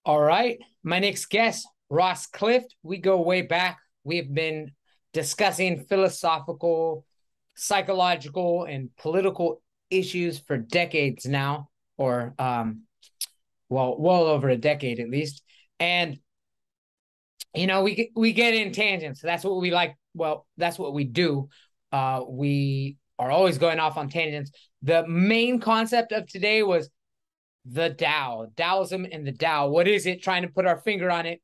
All right. My next guest, Ross Clift. We go way back. We've been discussing philosophical, psychological, and political issues for decades now, or well over a decade at least. And we get in tangents. That's what we like. Well, that's what we do. We are always going off on tangents. The main concept of today was the Tao, Taoism and the Tao. What is it? Trying to put our finger on it.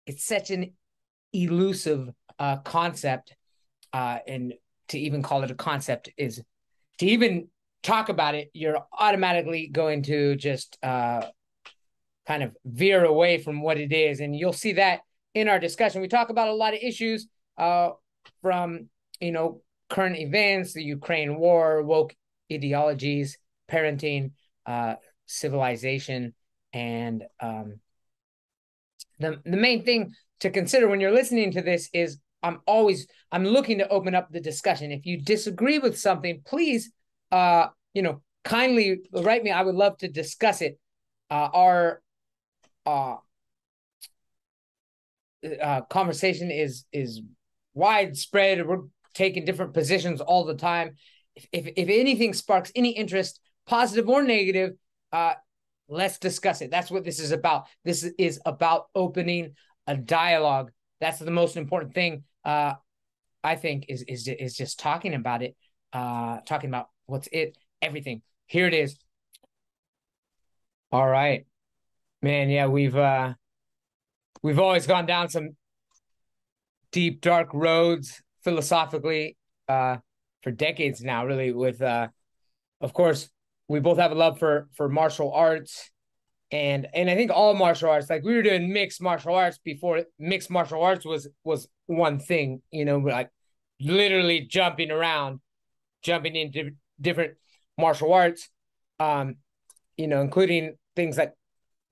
It's such an elusive concept, and to even call it a concept is to even talk about it. You're automatically going to just kind of veer away from what it is, and you'll see that in our discussion. We talk about a lot of issues from current events, the Ukraine war, woke ideologies, parenting, civilization, and the main thing to consider when you're listening to this is I'm looking to open up the discussion. If you disagree with something, please kindly write me. I would love to discuss it. Our conversation is widespread. We're taking different positions all the time. If anything sparks any interest, positive or negative, let's discuss it. That's what this is about. This is about opening a dialogue. That's the most important thing. I think is just talking about it, talking about everything. Here it is. All right, man. Yeah, we've always gone down some deep, dark roads philosophically for decades now, really. With of course, we both have a love for martial arts, and I think all martial arts. Like we were doing mixed martial arts before mixed martial arts was one thing. Like literally jumping around, jumping into different martial arts, including things like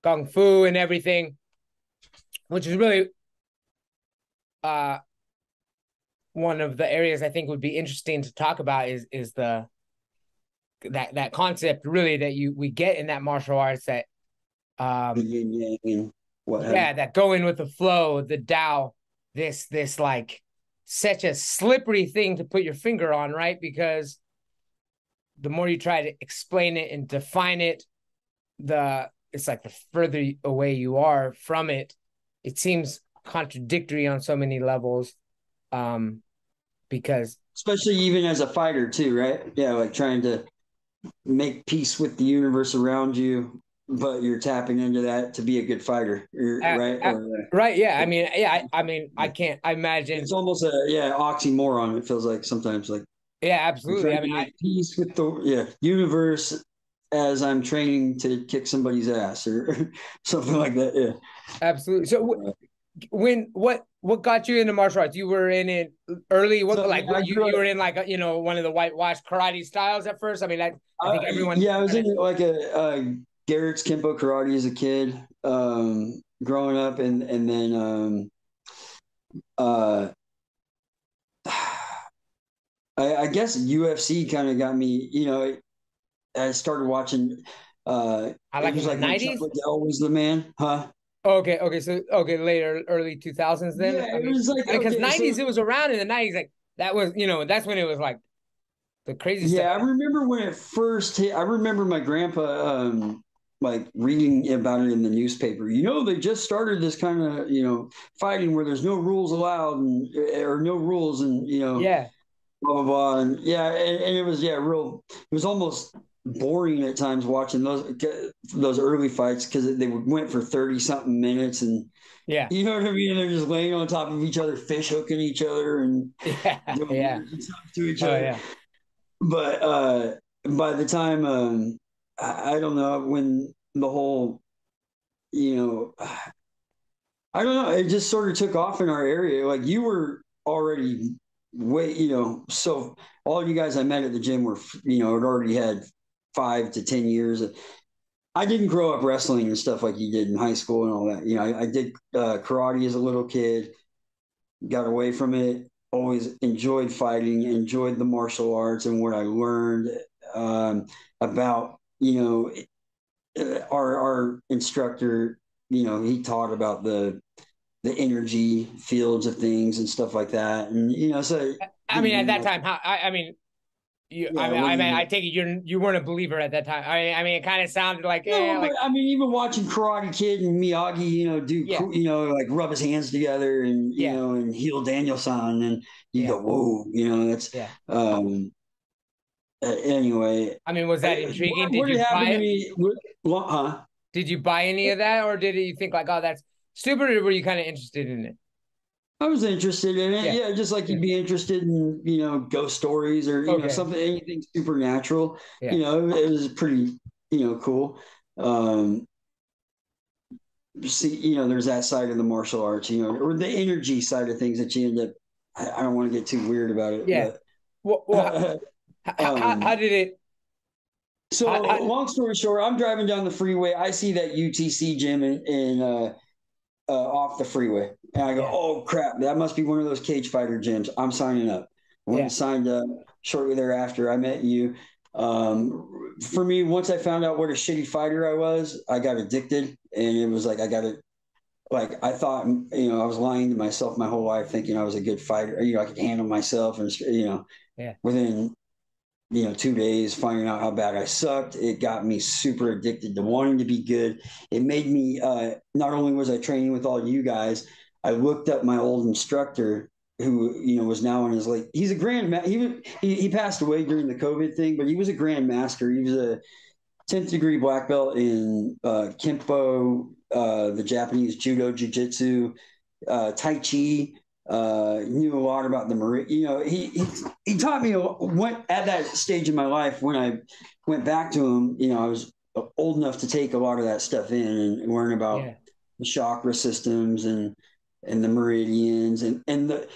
kung fu and everything, which is really one of the areas I think would be interesting to talk about is that concept really that we get in that martial arts that that going with the flow, the Tao, this like such a slippery thing to put your finger on, right? Because the more you try to explain it and define it, it's like the further away you are from it. It seems contradictory on so many levels, because especially even as a fighter too, right? Yeah, like trying to make peace with the universe around you, but you're tapping into that to be a good fighter, right? Right, yeah. I can't imagine. It's almost a oxymoron. It feels like sometimes, like yeah, I'm absolutely. trying to make peace with the universe as I'm training to kick somebody's ass or something like that. Yeah, absolutely. So what got you into martial arts? You were in it early. You were in like one of the whitewashed karate styles at first. I mean, I think everyone. Yeah, I was in like a Garrett's Kempo karate as a kid, growing up, and then uh, I guess UFC kind of got me. I started watching. I It like was in the like when Chuck 90s. Liddell was the man, huh? Okay, so later early 2000s then. Yeah, I it mean, was like because okay, so 90s it was around in the 90s, like that was that's when it was like the crazy stuff. yeah, I remember when it first hit. I remember my grandpa like reading about it in the newspaper. They just started this kind of fighting where there's no rules allowed or no rules and Yeah, blah blah blah. And yeah, and it was real. It was almost boring at times watching those early fights because they went for 30 something minutes and yeah, you know what I mean. They're just laying on top of each other, fish hooking each other, and yeah, doing yeah. weird stuff to each Oh other. yeah, But by the time I don't know when the whole you know I don't know, it just sort of took off in our area. Like you were already way so all you guys I met at the gym were had already had 5 to 10 years. I didn't grow up wrestling and stuff like you did in high school and all that. I did karate as a little kid, got away from it, always enjoyed fighting, enjoyed the martial arts and what I learned about our instructor he taught about the energy fields of things and stuff like that. And, so I give mean, at me that like, time, how I mean, yeah, what do I you, take it you weren't a believer at that time. I mean, it kind of sounded like, no, but like I mean, even watching Karate Kid and Miyagi, do yeah, cool, like rub his hands together and, yeah, and heal Danielson, and you yeah, go, whoa, that's, yeah. anyway, I mean, was that intriguing? Did what had you buy happened to it? me, huh? Did you buy any of that, or did you think like, oh, that's stupid, or were you kind of interested in it? I was interested in it. Yeah, Yeah, just like yeah. you'd be interested in, ghost stories or, Okay, something, anything supernatural. yeah, It was pretty, cool. Um, See, there's that side of the martial arts, or the energy side of things that you end up. I don't want to get too weird about it, yeah. but Well, how um, did it? so How, long story short, I'm driving down the freeway. I see that UTC gym off the freeway. And I go, yeah, oh crap, that must be one of those cage fighter gyms. I'm signing up. I went and yeah, signed up. Shortly thereafter, I met you. For me, once I found out what a shitty fighter I was, I got addicted, and it was like I got it. Like I thought, I was lying to myself my whole life, thinking I was a good fighter. I could handle myself, and yeah, within 2 days, finding out how bad I sucked, it got me super addicted to wanting to be good. It made me, not only was I training with all you guys, I looked up my old instructor who, was now in his late, he's a he passed away during the COVID thing, but he was a grand master. He was a 10th degree black belt in Kempo, the Japanese judo, jiu-jitsu, Tai Chi, knew a lot about the Marine. He taught me went at that stage in my life when I went back to him. I was old enough to take a lot of that stuff in and learn about yeah, the chakra systems and the meridians and the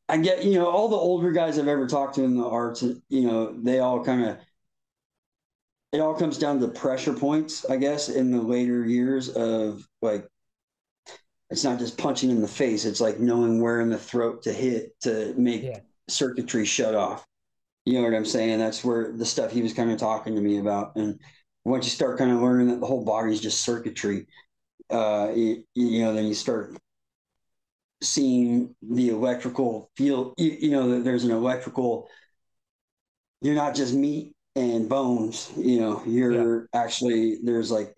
I get all the older guys I've ever talked to in the arts. They all kind of it all comes down to pressure points, I guess, in the later years of like it's not just punching in the face. It's like knowing where in the throat to hit to make yeah, circuitry shut off. You know what I'm saying? That's where the stuff he was kind of talking to me about. And once you start kind of learning that the whole body is just circuitry, then you start seeing the electrical field. That there's an electrical. You're not just meat and bones. yeah, You're actually there's like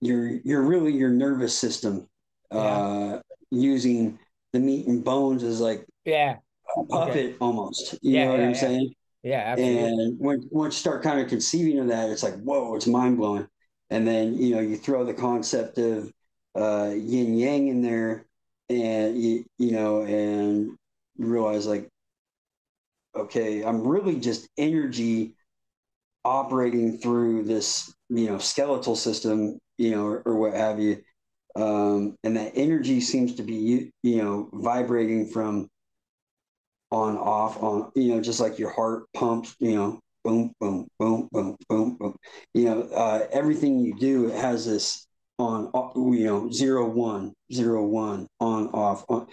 you're really your nervous system yeah, using the meat and bones as like yeah. a Okay, puppet almost. You know yeah, what yeah, I'm yeah, saying? yeah. Absolutely. And once you start kind of conceiving of that, it's like, whoa, it's mind blowing. And then, you throw the concept of yin yang in there and, and you realize like, okay, I'm really just energy operating through this, skeletal system, or what have you. And that energy seems to be, vibrating from just like your heart pumps, boom, boom, boom, boom, boom, boom. Everything you do has this on, 0, 1, 0, 1, on, off, on,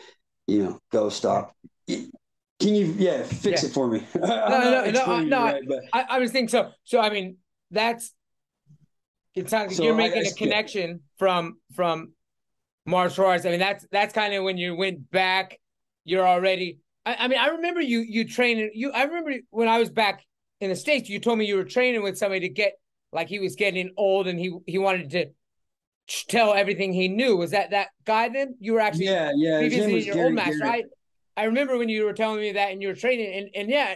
go, Yeah, stop. Can you, yeah, fix yeah. it for me? I'm No, not no, no, explaining no. it right, but I was thinking so. So I mean, that's it. Sounds like you're so making a yeah, connection from martial arts. I mean, that's kind of when you went back. You're already. I mean, I remember you training. I remember when I was back in the States. You told me you were training with somebody to get like he was getting old and he wanted to tell everything he knew. Was that guy then? You were actually yeah. His name revisiting was your old Gary master. Garrett. I remember when you were telling me that and you were training and yeah,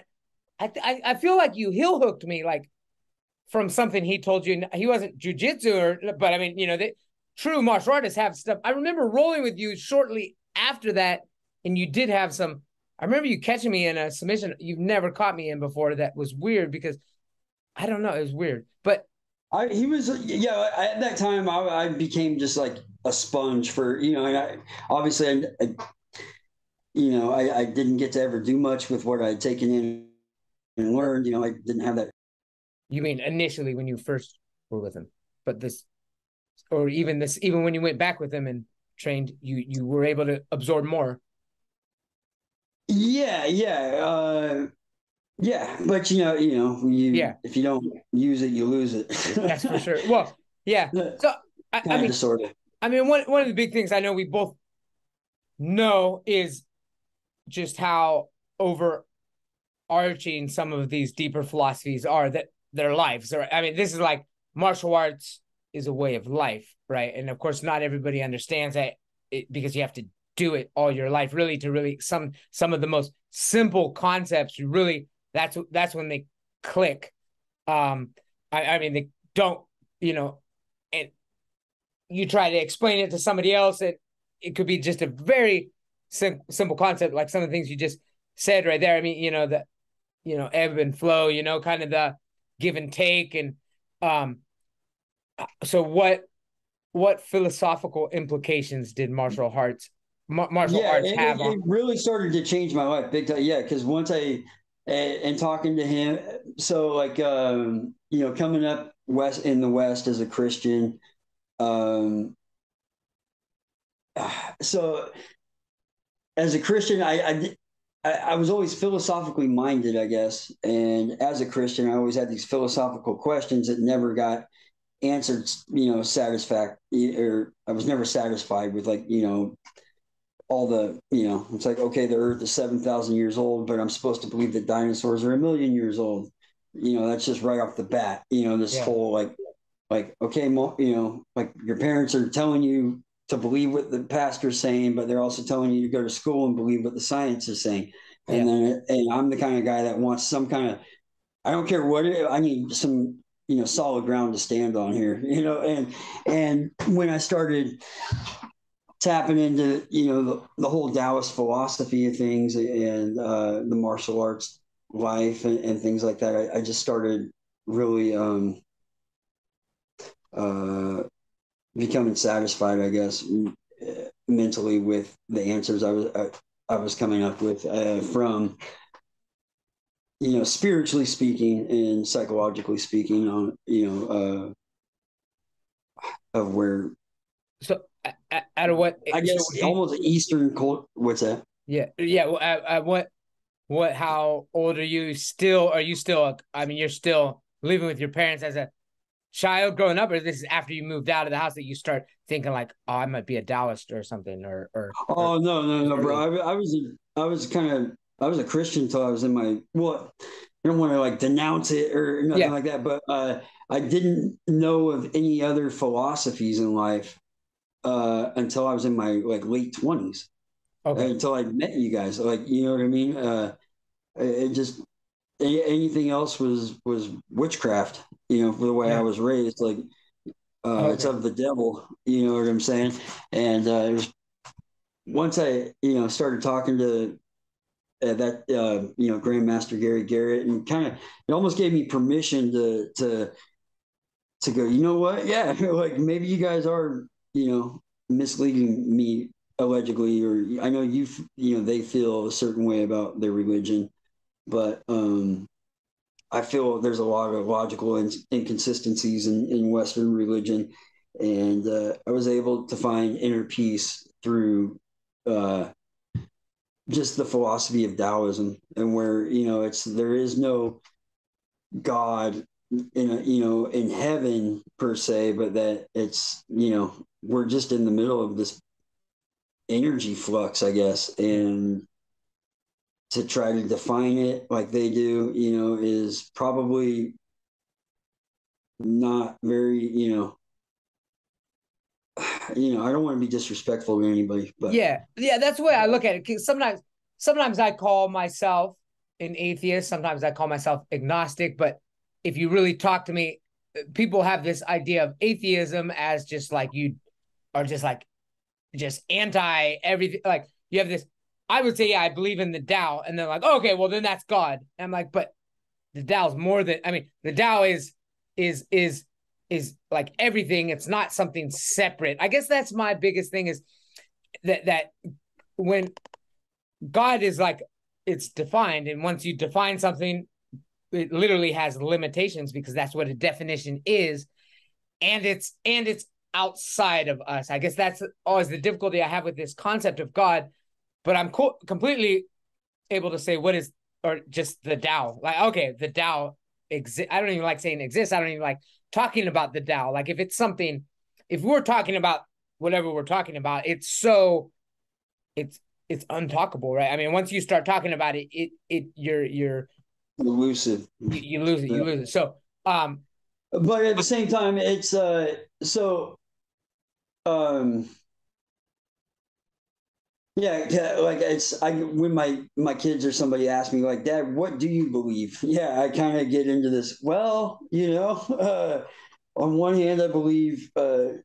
I feel like you heel hooked me like from something he told you. He wasn't jujitsu but I mean, true martial artists have stuff. I remember rolling with you shortly after that, and you did have some. I remember you catching me in a submission you've never caught me in before. That was weird because I don't know, it was weird. But He was, yeah, at that time I became just like a sponge for, and obviously I didn't get to ever do much with what I'd taken in and learned. I didn't have that. you mean initially when you first were with him, but this, or even when you went back with him and trained, you were able to absorb more. Yeah. But Yeah, if you don't use it, you lose it. that's for sure. Well, Yeah. So I kind mean, of, sort of. one of the big things I know we both know is just how overarching some of these deeper philosophies are, that their lives are. I mean, this is like martial arts is a way of life, right? And of course, not everybody understands that because you have to do it all your life, really, to really some of the most simple concepts. Really, that's when they click. I mean, they don't, you know, and you try to explain it to somebody else, it could be just a very simple concept, like some of the things you just said right there. I mean, the ebb and flow, kind of the give and take, and um, so what philosophical implications did martial Yeah, arts have on? it really started to change my life big time. Yeah, because once and talking to him, so like coming up west in the West as a Christian, um, so as a Christian, I was always philosophically minded, I guess, and as a Christian, I always had these philosophical questions that never got answered, or I was never satisfied with, like, all the, it's like, okay, the earth is 7,000 years old, but I'm supposed to believe that dinosaurs are 1 million years old. That's just right off the bat, this Yeah, whole okay, like your parents are telling you to believe what the pastor's saying, but they're also telling you to go to school and believe what the science is saying. yeah, And I'm the kind of guy that wants some kind of, I don't care what I need some, solid ground to stand on here, and when I started tapping into, the whole Taoist philosophy of things, and the martial arts life, and things like that, I just started really uh, becoming satisfied, I guess, mentally, with the answers I was coming up with, from, spiritually speaking and psychologically speaking, on, of where, so out of what, I so guess, would you, almost Eastern culture. What's that? yeah, well, at what how old are you still, I mean, you're still living with your parents as a child growing up, or this is after you moved out of the house that you start thinking like, oh, I might be a Taoist or something, or Oh, no, no, just no, bro. early? I was kind of, I was a Christian until I was in my, well, I don't want to like denounce it or nothing Yeah. like that, but I didn't know of any other philosophies in life until I was in my like late 20s, Okay. until I met you guys. Like, you know what I mean? It just, anything else was witchcraft, for the way I Yeah. was raised. Like, it's Okay. of the devil, you know what I'm saying? And it was once I, started talking to that, Grandmaster Gary Garrett, and kind of, it almost gave me permission to go, you know what? Yeah, like maybe you guys are, misleading me allegedly, or I know they feel a certain way about their religion, but I feel there's a lot of logical inconsistencies in Western religion, and I was able to find inner peace through uh, just the philosophy of Taoism, and where, there is no God in heaven per se, but that it's, we're just in the middle of this energy flux, I guess, and to try to define it like they do, is probably not very, I don't want to be disrespectful to anybody, but Yeah. Yeah. That's the way I look at it. 'Cause sometimes I call myself an atheist. Sometimes I call myself agnostic. But if you really talk to me, people have this idea of atheism as just like you are just like just anti everything. Like you have this. I would say, yeah, I believe in the Tao, and they're like, oh, okay, well then that's God. And I'm like, but the Tao is more than. I mean, the Tao is is is like everything. It's not something separate. I guess that's my biggest thing is that when God is like it's defined, and once you define something, it literally has limitations because that's what a definition is, and it's outside of us. I guess that's always the difficulty I have with this concept of God, but I'm completely able to say what is or just the Tao. Like okay, the Tao. exist. I don't even like saying exists. I don't even like talking about the Tao. Like if it's something, if we're talking about whatever we're talking about, it's it's untalkable, right? I mean, once you start talking about it, you're elusive. you lose it, you lose it. So but at the same time, it's so um yeah, like it's I when my kids or somebody ask me like, Dad, what do you believe? Yeah, I kind of get into this. Well, on one hand, I believe, I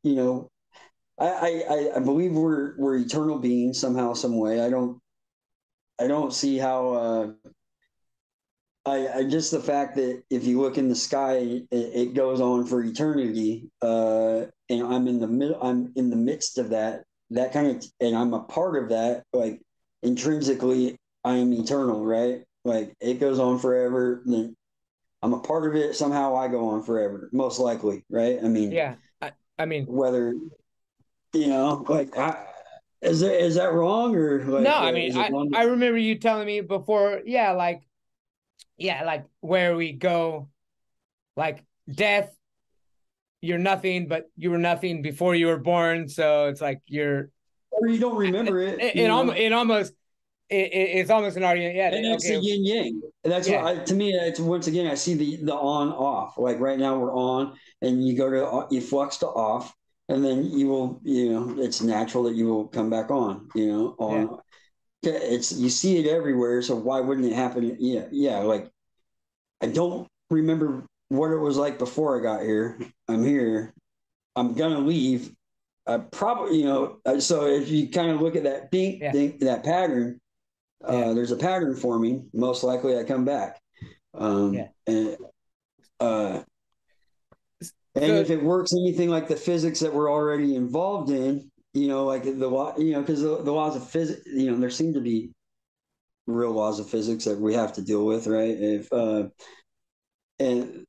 believe we're eternal beings somehow, some way. I don't see how. I just the fact that if you look in the sky, it goes on for eternity, and I'm in the midst of that kind of, and I'm a part of that. Like intrinsically, I am eternal, right? Like it goes on forever. Then I'm a part of it. Somehow, I go on forever, most likely, right? I mean, yeah, I mean, whether like, is that wrong or no, like I mean, is it wrong? I remember you telling me before, yeah, like where we go, like death, you're nothing, but you were nothing before you were born. So it's like Or you don't remember it, it's almost an argument. and Yeah, that's the okay, yin yang. And that's what yeah, to me. It's once again, I see the on off. Like right now, we're on, and you go to you flux to off, and then you will, it's natural that you will come back on. yeah, On. It's you see it everywhere. So why wouldn't it happen? Yeah, yeah. Like I don't remember what it was like before I got here. I'm here. I'm gonna leave. Probably, so if you kind of look at that pink yeah, thing, that pattern, yeah, there's a pattern forming. Most likely, I come back. yeah. And uh, and So if it works anything like the physics that we're already involved in, like the law, because the laws of physics, there seem to be real laws of physics that we have to deal with, right? If and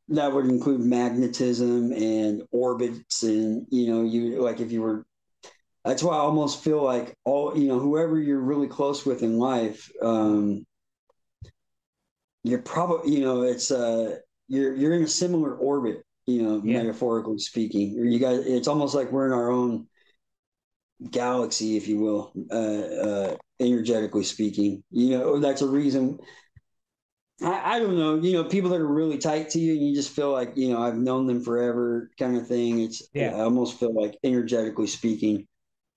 that would include magnetism and orbits, and you like if you were. That's why I almost feel like whoever you're really close with in life, you're probably it's you're in a similar orbit, yeah, metaphorically speaking. Or you guys, it's almost like we're in our own galaxy, if you will, energetically speaking. That's a reason. I don't know, people that are really tight to you and you just feel like, I've known them forever kind of thing. yeah, I almost feel like energetically speaking,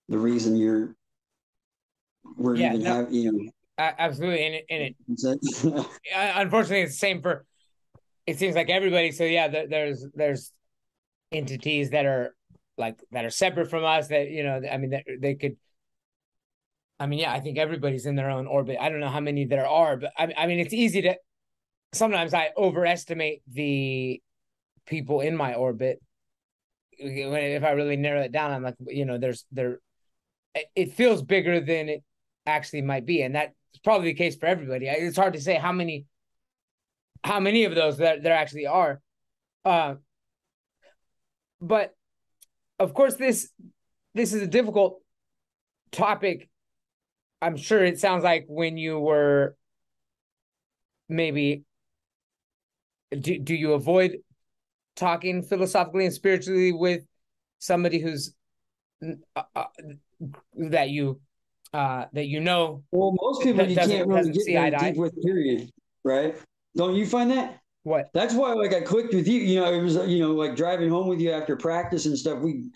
the reason we're yeah. even No, have, absolutely. know, Unfortunately, it's the same for. It seems like everybody. So yeah, there's entities that are that are separate from us. That I mean, that they could. I mean, yeah, I think everybody's in their own orbit. I don't know how many there are, but I mean, it's easy to. Sometimes I overestimate the people in my orbit. If I really narrow it down, I'm like, there's there. It feels bigger than it actually might be, and that's probably the case for everybody. It's hard to say how many of those there actually are. Uh, but of course, this is a difficult topic. I'm sure it sounds like when you were maybe do you avoid talking philosophically and spiritually with somebody who's uh, that you know well, most people you can't really doesn't get see eye very to deep eye? with, period. Right? Don't you find that? What? That's why, like, I clicked with you. It was, like driving home with you after practice and stuff. We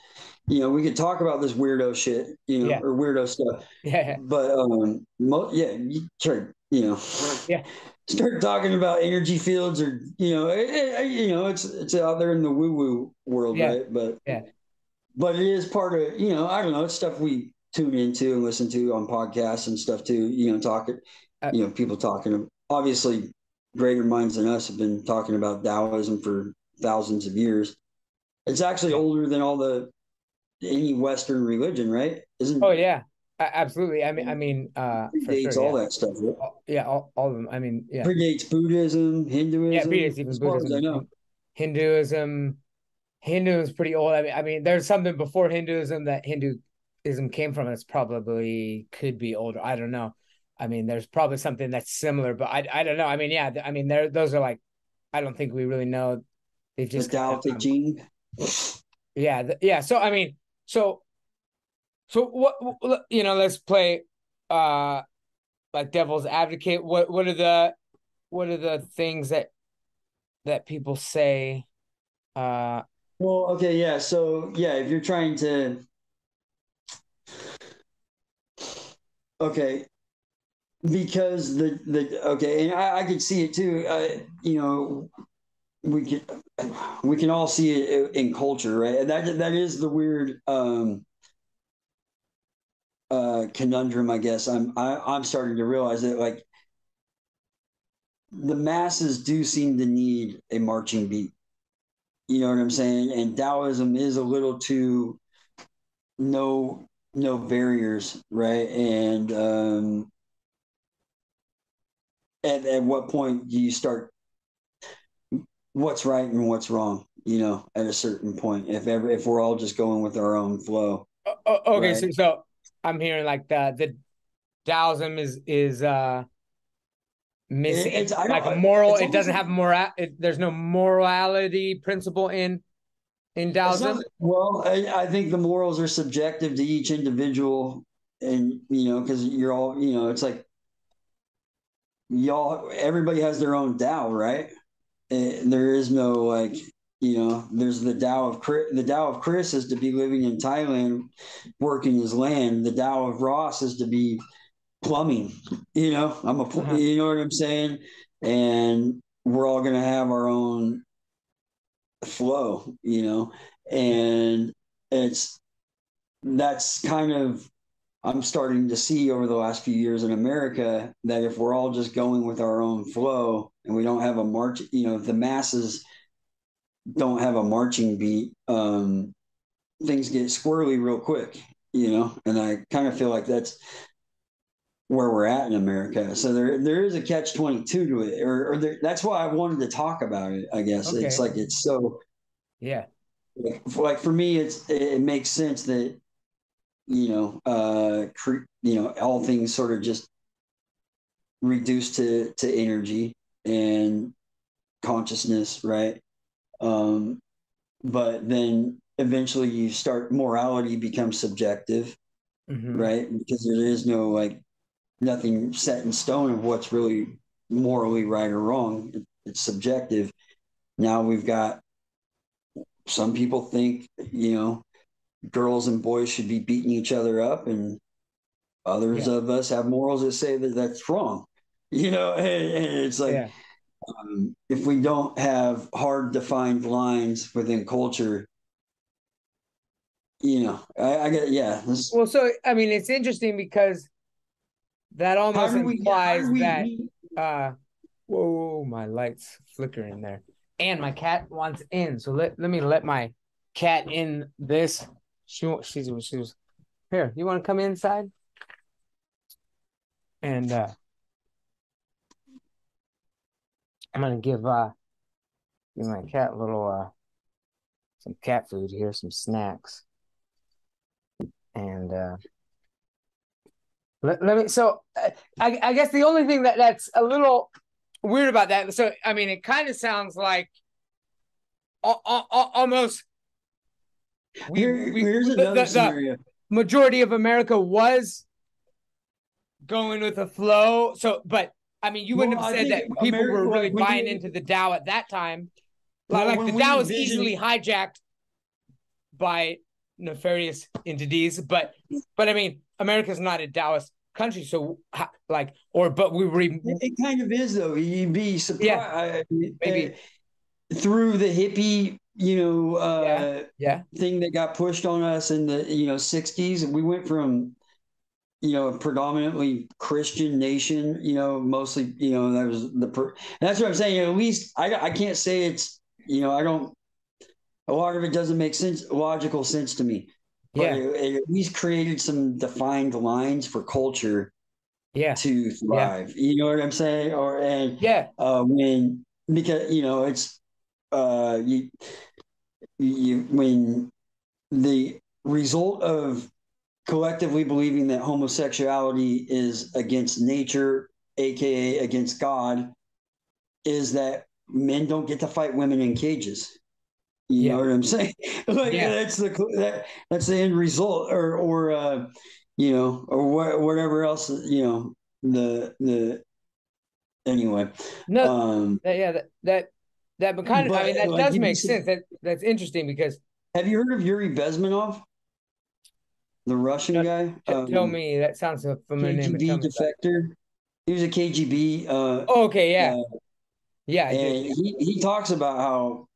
could talk about this weirdo shit, Yeah, or weirdo stuff. yeah, But, yeah, you start, yeah, start talking about energy fields, or, it's out there in the woo woo world, yeah, right? But, yeah. but it is part of, I don't know, it's stuff we tune into and listen to on podcasts and stuff too, talking, Uh, people talking. Obviously, greater minds than us have been talking about Taoism for thousands of years. It's actually yeah. older than any Western religion, right? Oh Isn't yeah, absolutely. I mean, for sure. predates all Yeah, that stuff, right? yeah. All of them. I mean, yeah, Predates Buddhism, yeah. Hinduism, Predates even as far as I Buddhism, know. Hinduism. Hinduism is pretty old. I mean, there's something before Hinduism that Hinduism came from. It's probably could be older. I don't know. I mean, there's probably something that's similar, but I don't know. I mean, yeah. I mean, those are like I don't think we really know. They've The just kind Tao of Te Ching. yeah. So I mean, so what let's play uh like devil's advocate. What are the things that people say? Uh, Well, okay, yeah. So yeah, if you're trying to, okay, because the okay, and I could see it too. We can we can all see it in culture, right? And that is the weird conundrum, I guess. I'm starting to realize that like the masses do seem to need a marching beat. You know what I'm saying? And Taoism is a little too no barriers, right? And at what point do you start what's right and what's wrong? You know, at a certain point, if we're all just going with our own flow, okay, right? so I'm hearing like the Taoism is It's missing I like a don't. moral. It's It almost doesn't have moral. There's no morality principle in it's not Taoism. well. I think the morals are subjective to each individual, and because you're all it's like y'all. Everybody has their own Tao, right? There is no like there's the Tao of Chris. The Tao of Chris is to be living in Thailand working his land. The Tao of Ross is to be plumbing. Uh-huh. You know what I'm saying? And we're all going to have our own flow, and it's that's kind of I'm starting to see over the last few years in America that if we're all just going with our own flow and we don't have a march, if the masses don't have a marching beat, things get squirrely real quick, and I kind of feel like that's where we're at in America. So there is a catch 22 to it, that's why I wanted to talk about it. I guess it's Okay. like it's so Yeah. like for me, it makes sense that all things sort of just reduce to energy and consciousness, right? Um, but then eventually you start morality becomes subjective, Hmm. right? Because there is no like nothing set in stone of what's really morally right or wrong. It's subjective. Now we've got some people think, girls and boys should be beating each other up, and others Yeah. of us have morals that say that that's wrong. And it's like Yeah. if we don't have hard defined lines within culture, I get yeah. Well, so I mean, it's interesting because that How almost do we? How do implies that we? uh whoa, my lights flickering there. And my cat wants in. So let me let my cat in this. She was here. You want to come inside? And I'm gonna give my cat a little some cat food here, some snacks. And let me so I guess the only thing that's a little weird about that, so I mean it kind of sounds like almost Here's another the scenario. majority of America was going with the flow. So, but I mean, you wouldn't Well, have I said think that people America, were really like buying into the Dow at that time. Like the when we Dow is envision, easily hijacked by nefarious entities, but I mean, America's not a Taoist country, so but we re it kind of is though. You'd be yeah, surprised maybe through the hippie, yeah, yeah, thing that got pushed on us in the 60s. We went from a predominantly Christian nation, mostly, that was that's what I'm saying. At least I can't say it's, I don't, a lot of it doesn't make logical sense to me, but yeah, it at least created some defined lines for culture yeah, to yeah, thrive. You know what I'm saying? yeah, When, because, it's, you, when the result of collectively believing that homosexuality is against nature, aka against God, is that men don't get to fight women in cages. You know Yeah. what I'm saying? Like Yeah. that's the end result, or you know, or whatever else, you know, the anyway. No, Um, yeah, that but kind of, I but mean, that like, does have you make seen, sense. That's interesting because have you heard of Yuri Bezmenov, the Russian guy, tell me, that sounds a familiar name, but tell KGB me about it. defector? He was a KGB, Oh, okay, yeah. uh, Yeah, I do. and Yeah. he talks about how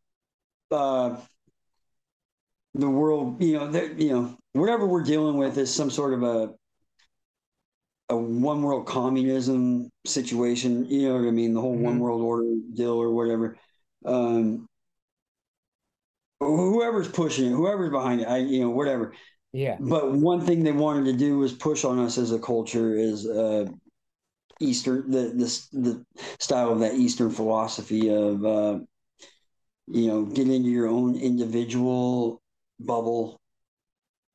the world, you know, that, you know, whatever we're dealing with is some sort of a one world communism situation. You know what I mean? The whole one Hmm. world order deal or whatever. Um, whoever's pushing it, whoever's behind it, you know, whatever. Yeah. But one thing they wanted to do was push on us as a culture is Eastern, the style of that Eastern philosophy of you know, get into your own individual bubble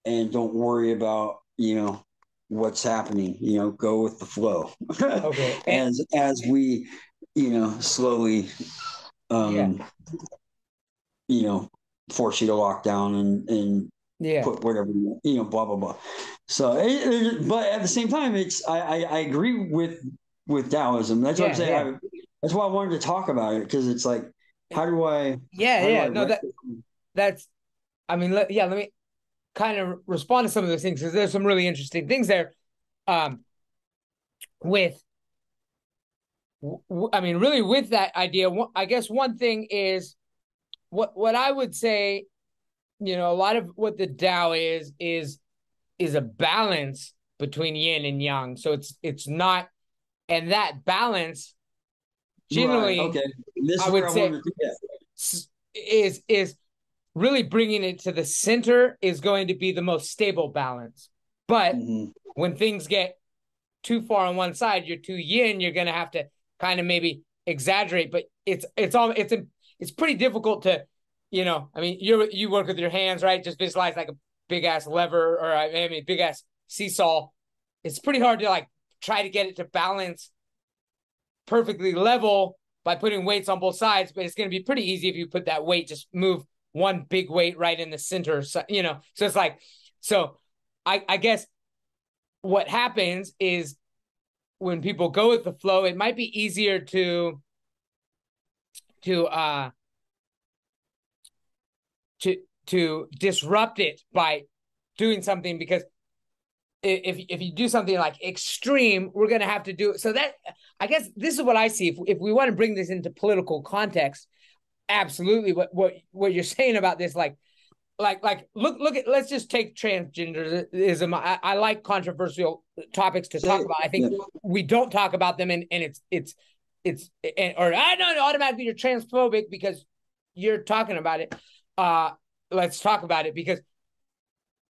and don't worry about, you know, what's happening. You know, go with the flow. Okay. And As we, you know, slowly yeah. um, you know, force you to lock down and Yeah. put whatever, you know, blah blah blah. So but at the same time, I agree with Taoism. That's what I'm Yeah. saying. Yeah. That's why I wanted to talk about it, because it's like, Yeah. how do I Yeah. No, write that's, I mean, let me kind of respond to some of those things because there's some really interesting things there. Um, with, I mean, really with that idea, I guess one thing is what I would say, you know, a lot of what the Tao is a balance between yin and yang. So it's not, and that balance right? generally, Okay, this I is where would I say wanted to get. is really bringing it to the center is going to be the most stable balance. But Mm-hmm. when things get too far on one side, you're too yin, you're going to have to kind of maybe exaggerate. But it's pretty difficult to, you know, I mean, you work with your hands, right? Just visualize like a big ass lever, or I mean big ass seesaw. It's pretty hard to like try to get it to balance perfectly level by putting weights on both sides, but it's going to be pretty easy if you put that weight, just move one big weight right in the center. So, you know, so it's like, so I guess what happens is when people go with the flow, it might be easier to uh to to disrupt it by doing something, because if you do something like extreme, we're going to have to do it. So that, I guess this is what I see. If we want to bring this into political context, absolutely what you're saying about this, like look at, let's just take transgenderism. I like controversial topics to talk Say, about. I think yeah. we don't talk about them, and it's or I know automatically you're transphobic because you're talking about it. uh let's talk about it, because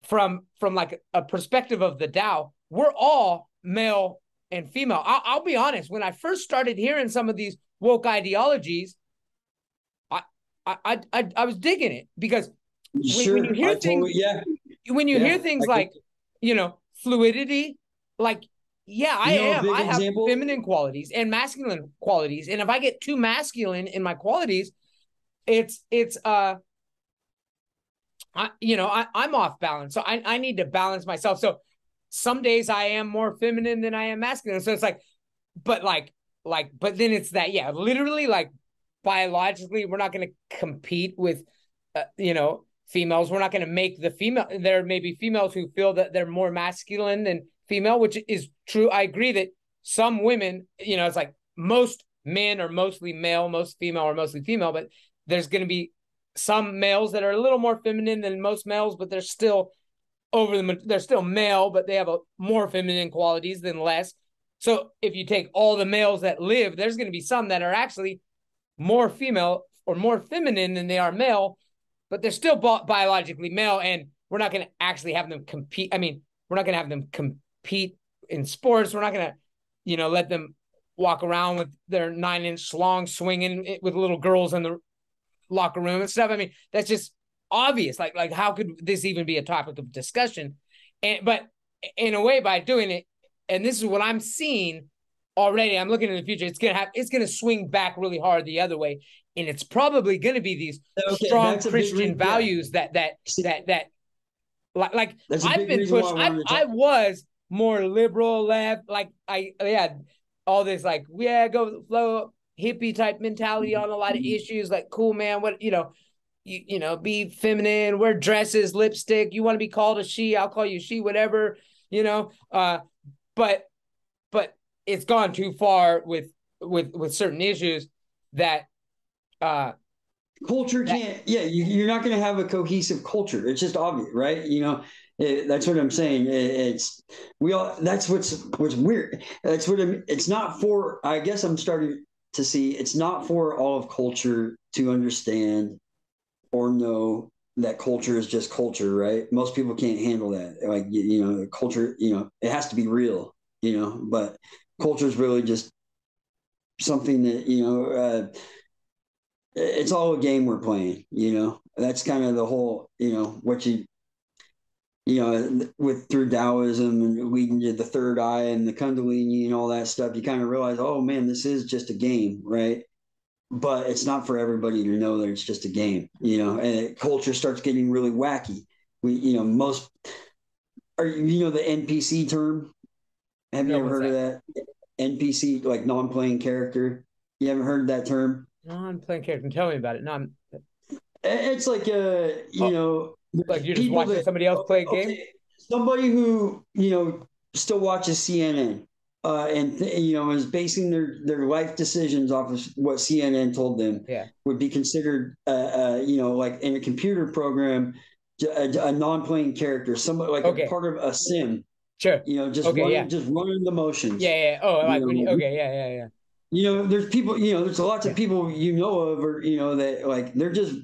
from like a perspective of the Tao, we're all male and female. I'll be honest. When I first started hearing some of these woke ideologies, I I was digging it, because when you Sure, hear I things, totally, yeah, when you hear yeah. things like, you know, fluidity, like, yeah, You know, a big I have example. feminine qualities and masculine qualities, and if I get too masculine in my qualities, it's you know, I'm off balance. So I need to balance myself. So some days I am more feminine than I am masculine. So it's like, but but then it's that, yeah, literally, like biologically, we're not going to compete with, you know, females. We're not going to make the female. There may be females who feel that they're more masculine than female, which is true. I agree that some women, you know, it's like most men are mostly male, most female are mostly female, but there's going to be some males that are a little more feminine than most males, but they're still they're still male, but they have a more feminine qualities than less. So if you take all the males that live, there's going to be some that are actually more female or more feminine than they are male, but they're still biologically male, and we're not going to actually have them compete. I mean, we're not going to have them compete in sports. We're not going to, you know, let them walk around with their 9-inch long swinging with little girls in the locker room and stuff. I mean, that's just obvious. Like how could this even be a topic of discussion? And but in a way, by doing it, and this is what I'm seeing, already I'm looking in the future. It's gonna swing back really hard the other way, and it's probably gonna be these Okay, strong that's a big Christian yeah. values See, that like that's a I've big been reason why I pushed. wanted to I talk. was more liberal left. Like I yeah, all this like yeah, go with the flow hippie type mentality on a lot of issues. Like cool man, what you know, be feminine, wear dresses, lipstick. You want to be called a she, I'll call you she, whatever. You know, but but it's gone too far with certain issues that uh Culture that can't, yeah, you're not going to have a cohesive culture. It's just obvious, right? That's what I'm saying. It's we all. That's what's weird. That's what it's not for. I guess I'm starting to see it's not for all of culture to understand or know that culture is just culture, right? Most people can't handle that. Like culture, it has to be real, but culture is really just something that it's all a game we're playing. That's kind of the whole, what with through Taoism and leading to the third eye and the Kundalini and all that stuff. You kind of realize, oh man, this is just a game, right? But it's not for everybody to know that it's just a game, and culture starts getting really wacky. Most are, the NPC term. Have you no, ever what's heard of that? that? NPC, like non-playing character. You haven't heard that term? Non-playing character. Tell me about it. No, I'm It's like oh, like there's you're just people watching that somebody else play a game. okay, somebody who still watches CNN, and is basing their life decisions off of what CNN told them Yeah. would be considered, like in a computer program, a non-playing character, somebody like a Okay. part of a sim, Sure. just Okay. Yeah. running the Yeah. motions. Yeah. Oh, You like when you. know, Okay. Yeah. Yeah. Yeah. there's people, there's lots of Yeah. people of, or that like they're just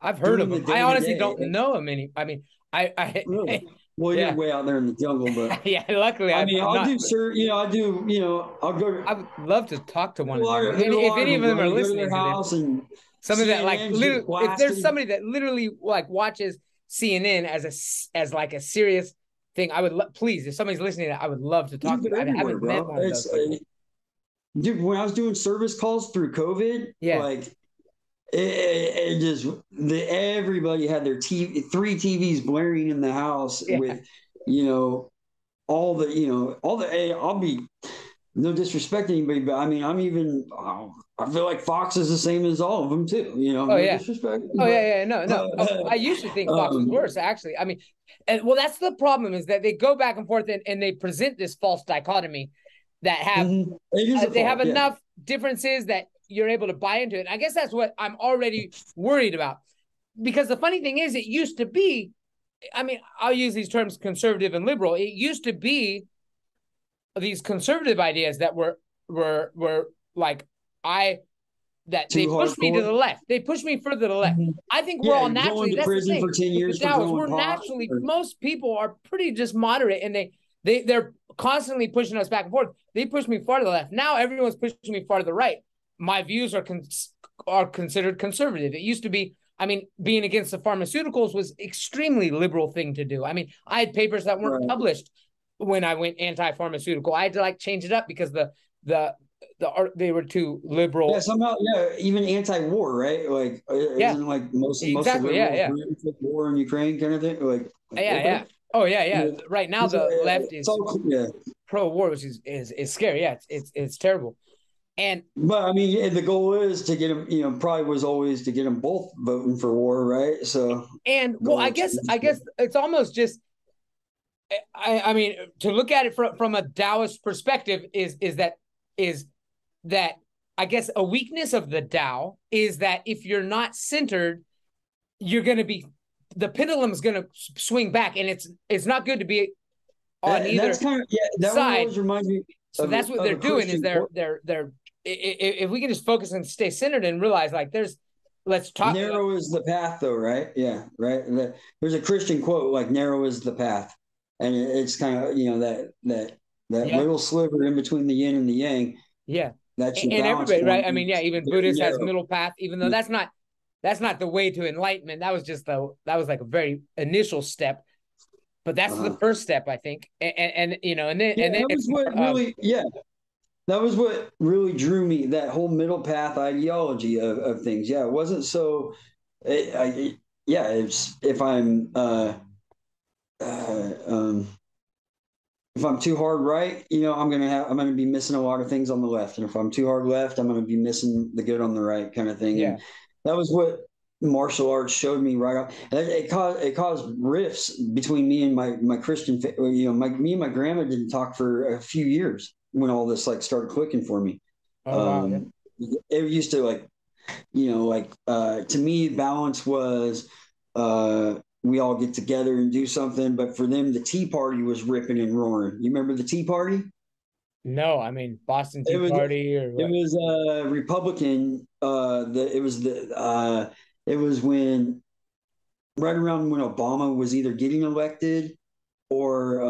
I've heard of doing the them. I day to honestly day. don't know them any. I mean, Really? Well, you're yeah, way out there in the jungle, but yeah. Luckily, I mean, I'm I'll not. do, But sir. I do. I'll go to. I would love to talk to one of them. There's a If lot of any them, of them bro. are You go to their listening to this, house and somebody that like CNN's just literally, if there's blasting. somebody that literally like watches CNN as like a serious thing, I would please. If somebody's listening, I would love to talk Dude, to you. they're I everywhere, haven't met bro. one of It's those people. dude. When I was doing service calls through COVID, Yeah. like it just everybody had their TV, three TVs blaring in the house Yeah. with, you know, all the. Hey, I'll be no disrespect to anybody, but I mean, I feel like Fox is the same as all of them too. Oh No yeah. disrespect, Oh yeah, but yeah, no, no. Oh, I used to think Fox was worse, actually. I mean, and well, that's the problem is that they go back and forth and they present this false dichotomy that have it is a they have fault, yeah. enough differences that you're able to buy into it. I guess that's what I'm already worried about. Because the funny thing is, it used to be, I mean, I'll use these terms conservative and liberal. It used to be these conservative ideas that were like I that they Too pushed me to hardcore. the left. They pushed me further to the left. I think we're Yeah, all going naturally. to That's the prison thing for 10 with the years for Taoists. growing We're pot. naturally. Or, Most people are pretty just moderate, and they're constantly pushing us back and forth. They push me far to the left. Now everyone's pushing me far to the right. My views are considered conservative. It used to be. I mean, being against the pharmaceuticals was extremely liberal thing to do. I mean, I had papers that weren't right. published when I went anti-pharmaceutical. I had to like change it up because the they were too Yeah, liberal. somehow, yeah, even anti-war, right? Like, Yeah, isn't like most of the exactly. Yeah, liberals yeah, for war in Ukraine kind of thing? Like, yeah, okay, yeah. Oh yeah, yeah. yeah. Right now the left It's is all yeah. pro-war, which is scary. Yeah, it's terrible. And But I mean, yeah, the goal is to get them. Probably was always to get them both voting for war, right? So, well, goal. I guess it's almost just. I mean, to look at it from a Taoist perspective is that I guess a weakness of the Tao is that if you're not centered, you're going to be the pendulum is going to swing back, and it's not good to be on That's either kind of that one side. always reminds me So that's what of they're a doing is Christian quote. they're if we can just focus and stay centered and realize like let's talk. Narrow is the path, though, right? Yeah, right. There's a Christian quote like "narrow is the path," and it's kind of that Yeah, little sliver in between the yin and the yang. yeah, That's your and balance everybody, right? point. I mean, yeah, even Very Buddhist has narrow. middle path, even though that's not the way to enlightenment. That was just that was like a very initial step, but that's the Uh-huh. first step, I think. And Yeah, and then that it's was what more of really. Yeah, that was what really drew me, that whole middle path ideology of things. Yeah, it wasn't so. Yeah, if uh, um, I'm too hard right, I'm gonna be missing a lot of things on the left, and if I'm too hard left, I'm gonna be missing the good on the right kind of thing. Yeah. And that was what martial arts showed me right off. And it caused rifts between me and my Christian. Me and my grandma didn't talk for a few years when all this like started clicking for me. Oh wow. Yeah. Um, it used to like to me balance was we all get together and do something, but for them the tea party was ripping and roaring. You remember the tea party? No, I mean Boston it Tea was Party or it what? was Republican. It was when right around when Obama was either getting elected or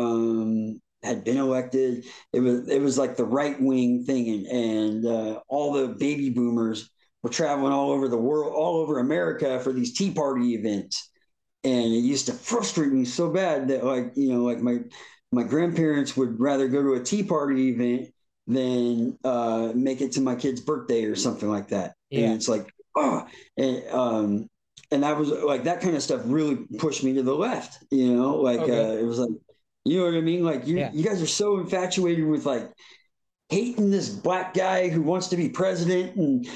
had been elected. It was like the right wing thing, and all the baby boomers were traveling all over the world, all over America for these Tea Party events, and it used to frustrate me so bad that like my grandparents would rather go to a Tea Party event than make it to my kid's birthday or something like that. And Yeah. it's like, oh, and I was like, that kind of stuff really pushed me to the left. Okay. It was like, you know what I mean? Like you Yeah. you guys are so infatuated with like hating this black guy who wants to be president, and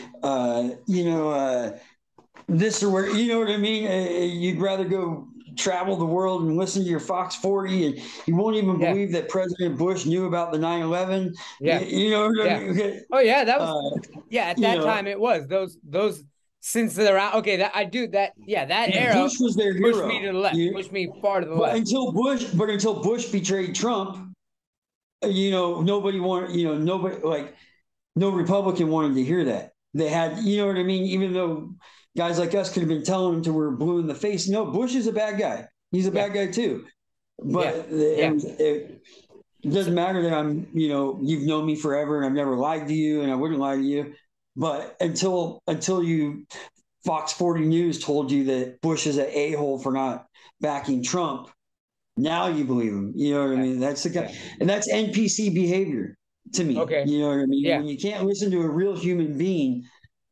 this or where, you know what I mean? You'd rather go travel the world and listen to your Fox 40, and you won't even Yeah. believe that President Bush knew about the 9/11. Yeah. You know what I Yeah. mean? Oh yeah, that was Uh, yeah, at you that know, time it was those since they're out. Okay, that I do that. Yeah, that yeah, era Bush was their pushed me to hero. the left, pushed me far to the But left. until Bush betrayed Trump, nobody wanted, nobody like no Republican wanted to hear that. They had, you know what I mean? Even though guys like us could have been telling them to we're blue in the face. No, Bush is a bad guy. He's a Yeah. bad guy too. Yeah. But Yeah. it So, doesn't matter that you've known me forever and I've never lied to you and I wouldn't lie to you. But until you Fox 40 News told you that Bush is an a-hole for not backing Trump, now you believe him. You know what I yeah. mean? That's the guy, Yeah. and that's NPC behavior to me. Okay. You know what I mean? Yeah. When you can't listen to a real human being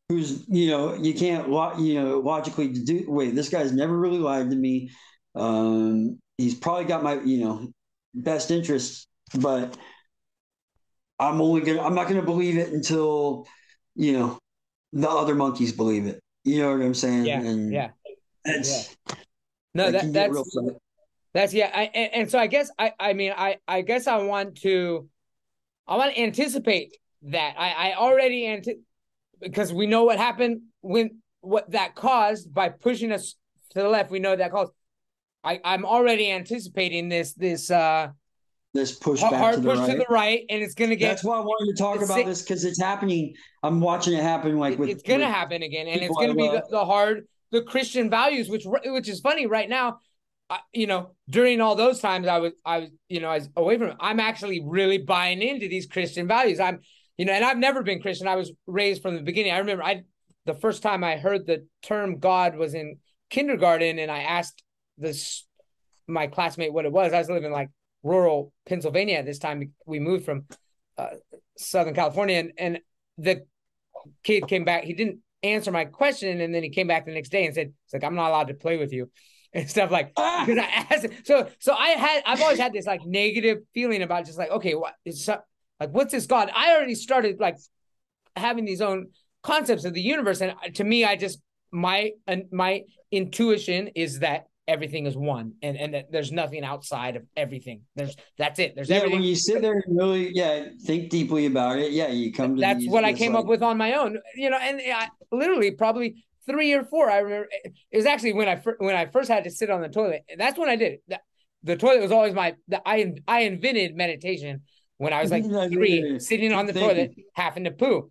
who's, you can't, logically do. Wait, this guy's never really lied to me. He's probably got my, best interests, but I'm not gonna believe it until, you know, the other monkeys believe it. You know what I'm saying? Yeah. And Yeah. Yeah. it's No, that can get real. that's yeah. And so I guess I mean I guess I want to anticipate that. I already because we know what happened when what that caused by pushing us to the left. We know that caused. I'm already anticipating This push back to hard the push to right. the right, and it's going to get That's why I wanted to talk about this, because it's happening. I'm watching it happen, like with it's going to happen again, and it's people I going to be love. the Christian values, which is funny right now. During all those times, I was away from it. I'm actually really buying into these Christian values. And I've never been Christian. I was raised from the beginning. I remember the first time I heard the term God was in kindergarten, and I asked my classmate what it was. I was living in like rural Pennsylvania at this time. We moved from uh, Southern California, and the kid came back. He didn't answer my question, and then he came back the next day and said, "It's like I'm not allowed to play with you." And stuff like Ah! because I asked I've always had this like negative feeling about just like, okay, what is like, what's this God? I already started like having these own concepts of the universe, and to me, I just my intuition is that everything is one, and that there's nothing outside of everything. That's it. There's Yeah, when everything. you sit there and really, think deeply about it, you come to That's these what I this came up like with on my own, and I literally probably 3 or 4. I remember it was actually when I first had to sit on the toilet. That's when I did it. The toilet was always I invented meditation when I was like 3, sitting on deep the toilet thinking. having to poo.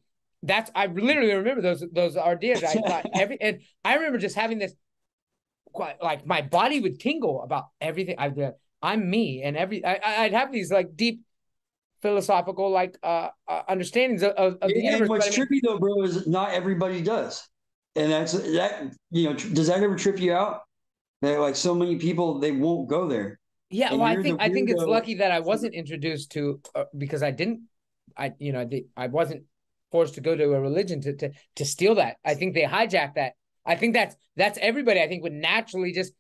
I literally remember those ideas. I thought and I remember just having this like my body would tingle about everything. I'm me, and I'd have these like deep philosophical like understandings of the And universe. But what's I mean, trippy though, bro, is not everybody does, and does that ever trip you out? That like so many people they won't go there, yeah, and well, you're the I think it's weirdo. lucky that I wasn't introduced to because I didn't. I wasn't forced to go to a religion to steal that. I think they hijack that. I think that's everybody. I think would naturally just,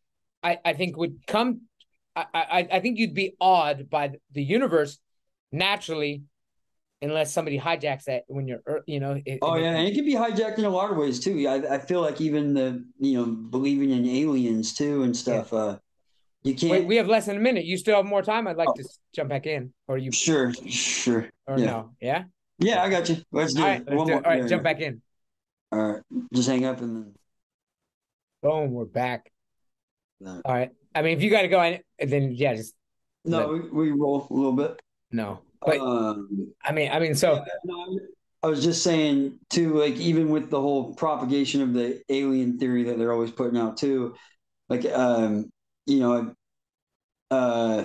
I think would come. I think you'd be awed by the universe naturally, unless somebody hijacks that when you're, Oh yeah, and it can be hijacked in a lot of ways too. I feel like even the believing in aliens too and yeah. stuff. You Wait, can't. we have less than a minute. You still have more time. I'd like Oh, to jump back in, or you, sure, or yeah, no? Yeah. yeah. I got you. Let's All do right, it. let's One do more. it. All right, Yeah, jump yeah. back in. All right, just hang up and Boom, we're back. then. All right. I mean, if you got to go in, then yeah, just No, let we roll a little bit. no. But Um, yeah, so no, I was just saying too, like even with the whole propagation of the alien theory that they're always putting out too, like you know, uh,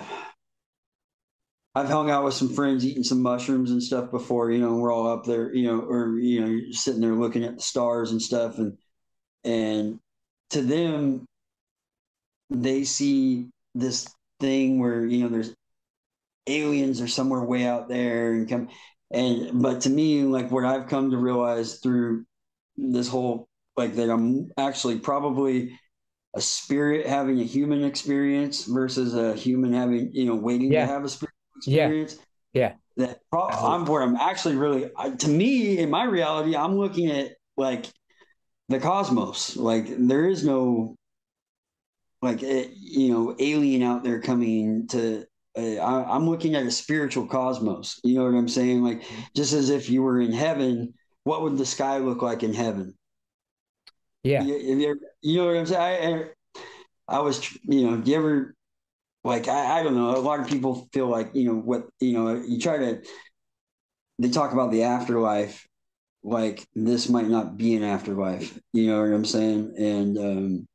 I've hung out with some friends eating some mushrooms and stuff before, and we're all up there, or you're sitting there looking at the stars and stuff, and to them, they see this thing where there's aliens are somewhere way out there but to me, like what I've come to realize through this whole, like, that I'm actually probably a spirit having a human experience versus a human having waiting to yeah, have a spiritual yeah, experience. yeah. I'm where I'm actually really, to me, in my reality, I'm looking at like the cosmos. Like there is no like alien out there coming to. I'm looking at a spiritual cosmos. You know what I'm saying? Like just as if you were in heaven, what would the sky look like in heaven? Yeah. You know what I'm saying? I was, do you ever like I don't know. A lot of people feel like what you try to. They talk about the afterlife, like this might not be an afterlife. You know what I'm saying? And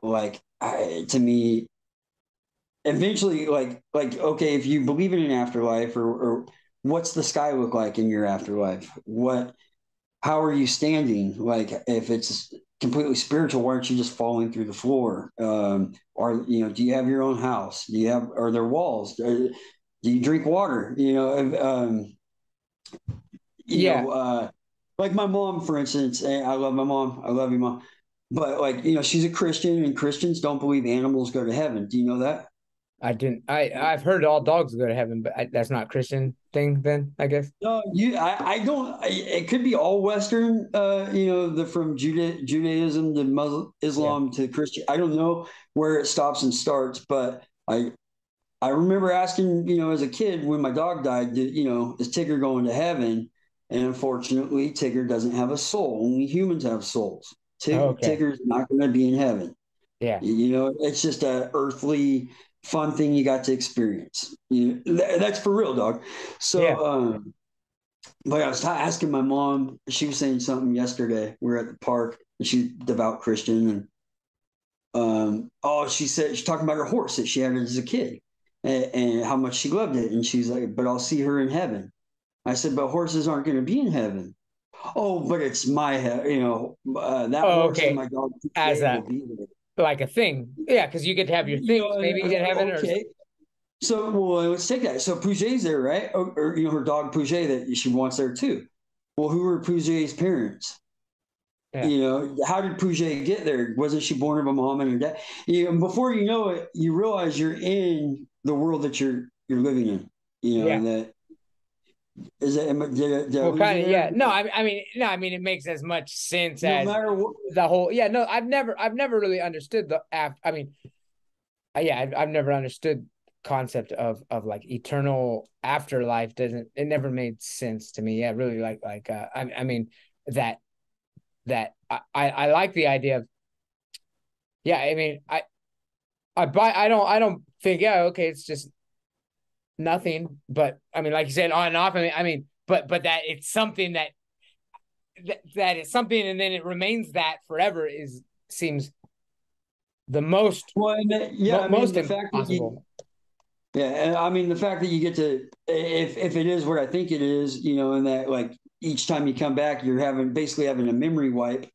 to me, eventually, like okay, if you believe in an afterlife, or what's the sky look like in your afterlife? How are you standing? Like if it's completely spiritual, why aren't you just falling through the floor? Or do you have your own house? Are there walls? Do you drink water? Yeah. Like my mom, for instance. I love my mom. I love you, mom. But like she's a Christian, and Christians don't believe animals go to heaven. Do you know that? I didn't. I've heard all dogs go to heaven, but that's not a Christian thing. Then I guess. No, I don't. It could be all Western. From Judaism to Muslim, Yeah. Islam to Christian. I don't know where it stops and starts, but I remember asking, as a kid when my dog died, is Tigger going to heaven? And unfortunately, Tigger doesn't have a soul. Only humans have souls. Okay. Tigger's not going to be in heaven. Yeah. It's just a earthly fun thing you got to experience. That's for real, dog. Yeah. So, but I was asking my mom. She was saying something yesterday. We were at the park, and she's devout Christian, and oh, she said she's talking about her horse that she had as a kid, and how much she loved it. And she's like, "But I'll see her in heaven." I said, "But horses aren't going to be in heaven." Oh, but it's my that Oh, horse and okay. my dog As today will a be there. like a thing. Yeah, because you get to have your things And I maybe was in like, heaven or okay. So, well, let's take that. So Pouget's there, right? Or her dog Pouget that she wants there too. Well, who were Pouget's parents? yeah. How did Pouget get there? Wasn't she born of a mom and a dad? Before you know it, you realize you're in the world that you're living in. Yeah. That is that. Did I Well, lose you kind of, yeah. there? No, I mean, no, I mean, it makes as much sense No as matter what. the whole. Yeah, no, I've never really understood the after. I mean, yeah, I've never understood concept of like eternal afterlife. Doesn't it never made sense to me? Yeah, really, I mean that I like the idea of. Yeah, I mean, I don't think yeah, okay, it's just nothing. But I mean, like you said, on and off. But that it's something that is something, and then it remains that forever is seems the most Well, yeah, I mean most the fact that impossible. yeah, and I mean the fact that you get to, if it is what I think it is, and that like each time you come back, you're basically having a memory wipe.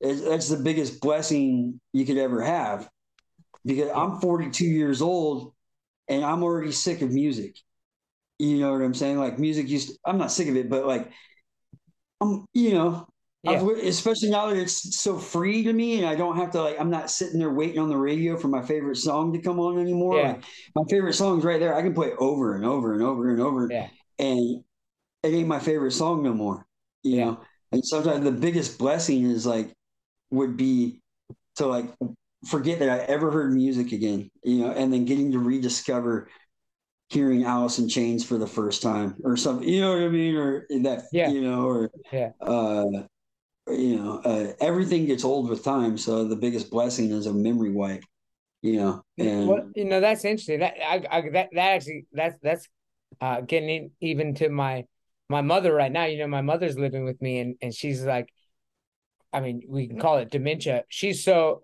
That's the biggest blessing you could ever have, because Yeah, I'm 42 years old and I'm already sick of music. You know what I'm saying? Like music used to, I'm not sick of it, but like you know, Yeah, especially now that it's so free to me and I don't have to like, I'm not sitting there waiting on the radio for my favorite song to come on anymore. yeah, Like my favorite song's right there. I can play it over and over and over and over, yeah, and it ain't my favorite song no more, you yeah. know? And sometimes the biggest blessing is like, would be to like forget that I ever heard music again, you know, and then getting to rediscover hearing Alice in Chains for the first time or something, you know what I mean? Or that, Yeah, you know, or, yeah. uh, everything gets old with time. So the biggest blessing is a memory wipe, you know, Well, and that's interesting. That actually that's getting even to my mother right now. My mother's living with me, and she's like, I mean, we can call it dementia.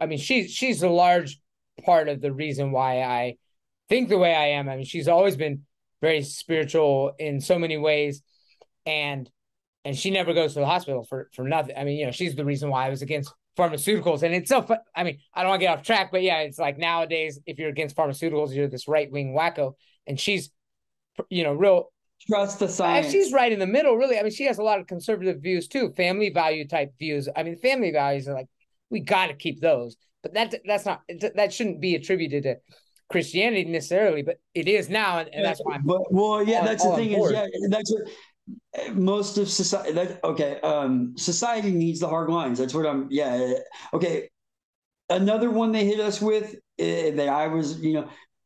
I mean, she's a large part of the reason why I think the way I am. I mean, she's always been very spiritual in so many ways, and she never goes to the hospital for nothing. I mean, she's the reason why I was against pharmaceuticals, and it's so fun. I mean, I don't want to get off track, but yeah, it's like nowadays, if you're against pharmaceuticals, you're this right wing wacko, and she's real. trust the She's science. right in the middle, really. I mean, she has a lot of conservative views too, family value type views. I mean, family values are like we got to keep those, but that's not that shouldn't be attributed to Christianity necessarily, but it is now, and that's why I'm But well, yeah, that's the all on thing is, board. yeah, that's what most of society that okay society needs the hard lines. That's what I'm yeah okay. Another one they hit us with that I was,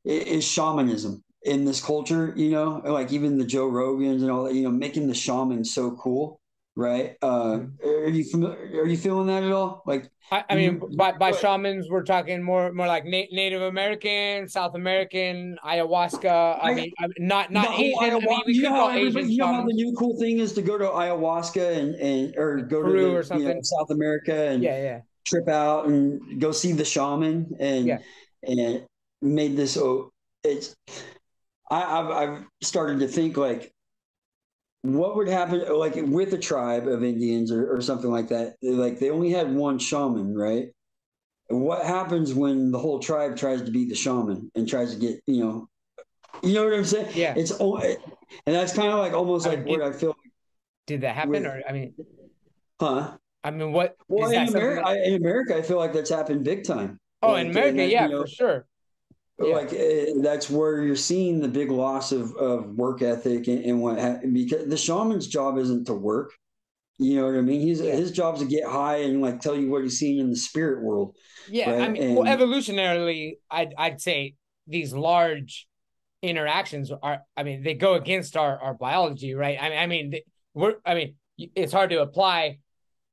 is shamanism in this culture, like even the Joe Rogans and all that, making the shaman so cool, right? Are you familiar? Are you feeling that at all? Like I mean, you, by shamans, we're talking more like Native American, South American, ayahuasca. Not the whole Asian. I mean, ayahuasca. we could call Asian You know how the shamans, new cool thing is to go to ayahuasca and or like go to Peru or the something. South America and Yeah, yeah, trip out and go see the shaman yeah. and made this. Oh, it's I've started to think like what would happen like with a tribe of Indians or something like that. Like they only had one shaman, right? What happens when the whole tribe tries to be the shaman and tries to get you know what I'm saying? Yeah. And that's kind of like almost I like mean, what I feel did that happen? with, Or huh? what Well, is that something that? In America, I feel like that's happened big time. Oh, in And America, that yeah, for sure. Yeah, like that's where you're seeing the big loss of work ethic and because the shaman's job isn't to work. You know what I mean? yeah, His job is to get high and like tell you what he's seeing in the spirit world, yeah. I right? mean, well, And evolutionarily, I'd say these large interactions are. I mean, they go against our biology, right? We're. I mean, it's hard to apply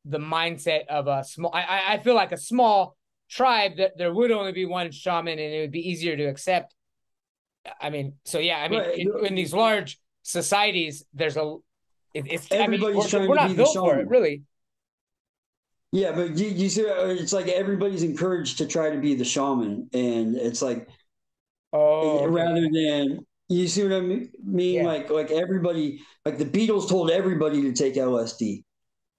the mindset of a small. I feel like a small tribe that there would only be one shaman, and it would be easier to accept. I mean, so yeah. I mean, right, in these large societies, there's a. It's. I mean, everybody's trying we're to be not the built for it, shaman. really. Yeah, but you see, it's like everybody's encouraged to try to be the shaman, and it's like Oh, okay, rather yeah, than you see what I mean? yeah, Like everybody, like the Beatles told everybody to take LSD.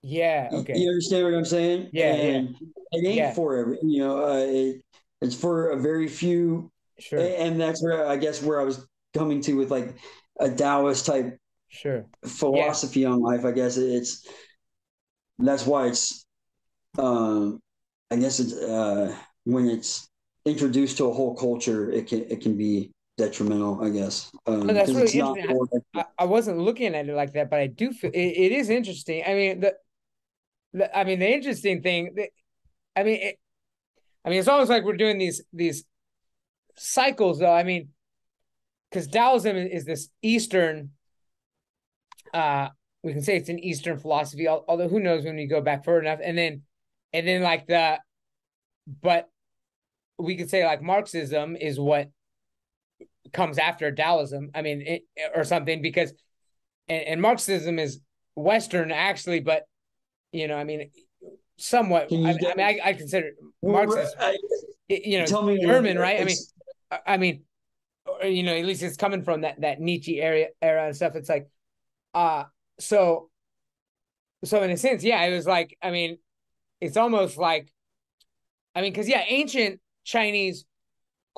yeah. You Okay, understand what I'm saying? yeah, yeah, And it ain't yeah. for every, it's for a very few, Sure, and that's where I guess where I was coming to with like a Taoist type sure. Yeah, philosophy on life. I guess it's that's why it's um, I guess it's when it's introduced to a whole culture, it can be detrimental. I guess no, that's because really it's not interesting. for I wasn't looking at it like that, but I do feel it is interesting. I mean, the interesting thing. I mean, it's almost like we're doing these cycles, though. I mean, because Taoism is this Eastern. Uh, we can say it's an Eastern philosophy, although who knows when we go back far enough, and then like but we could say like Marxism is what comes after Taoism. I mean, or something because and Marxism is Western actually, but I mean, somewhat. can you get I consider Marx well, is tell me German, right? I mean, it's I mean, at least it's coming from that Nietzsche era and stuff. It's like, uh, so in a sense, yeah, it was like, I mean, it's almost like, I mean, because yeah, ancient Chinese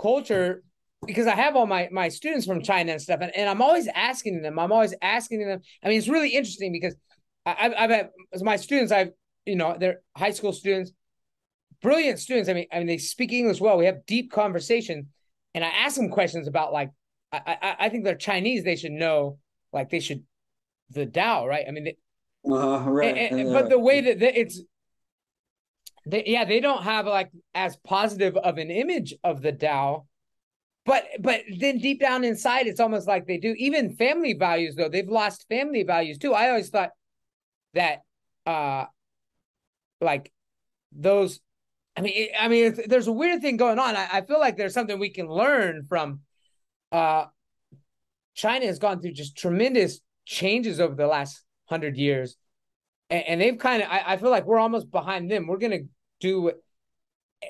culture because I have all my students from China and stuff, and I'm always asking them. I mean, it's really interesting because I've had my students. They're high school students, brilliant students. I mean, they speak English well. We have deep conversation, and I ask them questions about like I think they're Chinese. They should know, like they should the Tao, right? I mean, Right. but the way that they don't have like as positive of an image of the Tao. But then deep down inside, it's almost like they do. Even family values, though, they've lost family values too. I always thought that, like those. There's a weird thing going on. I feel like there's something we can learn from. China has gone through just tremendous changes over the last 100 years, and they've kind of. I feel like we're almost behind them. We're gonna do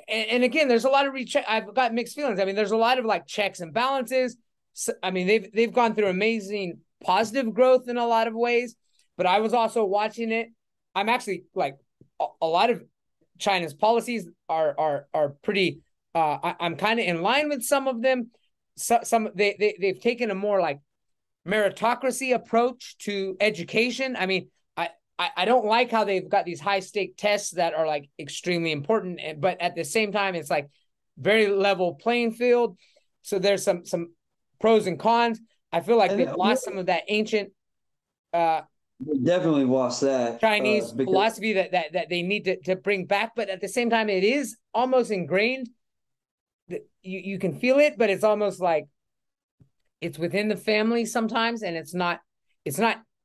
and again, there's a lot of I've got mixed feelings. I mean, there's a lot of like checks and balances. So, I mean, they've gone through amazing positive growth in a lot of ways, but I was also watching it. I'm actually like a lot of China's policies are pretty. I'm kind of in line with some of them. Some they've taken a more like meritocracy approach to education. I mean, I don't like how they've got these high stake tests that are like extremely important, but at the same time, it's like very level playing field. So there's some pros and cons. I feel like they've lost some of that ancient definitely lost that Chinese philosophy that they need to bring back. But at the same time, it is almost ingrained. You can feel it, but it's almost like it's within the family sometimes, and it's not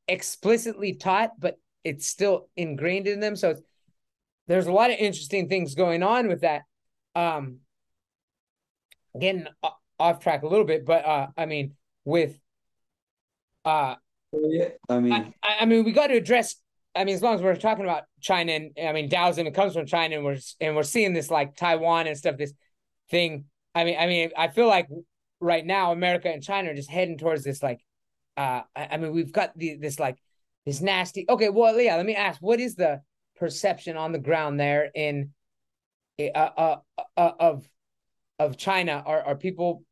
explicitly taught, but it's still ingrained in them. So there's a lot of interesting things going on with that. Getting off track a little bit, but I mean, with yeah, I mean, we got to address. I mean, as long as we're talking about China, and I mean, Taoism comes from China, and we're seeing this like Taiwan and stuff. This thing. I feel like right now America and China are just heading towards this like. We've got this like this nasty. Okay, well, yeah. Let me ask, what is the perception on the ground there in of China? Are people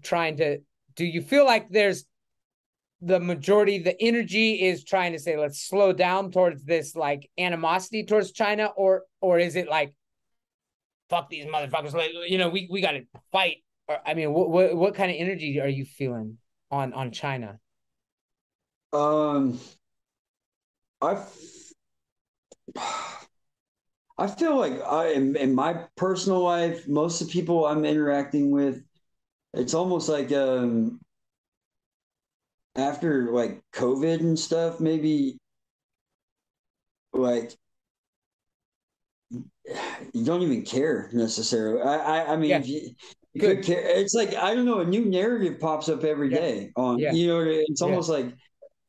trying to? Do you feel like there's the majority, the energy is trying to say, let's slow down towards this like animosity towards China, or is it like, fuck these motherfuckers, like, we got to fight? Or, I mean, what kind of energy are you feeling on China? I I feel like in my personal life, most of the people I'm interacting with, it's almost like after like COVID and stuff, maybe like you don't even care necessarily. I mean, Yeah, if you could care, it's like I don't know, a new narrative pops up every day on it's almost like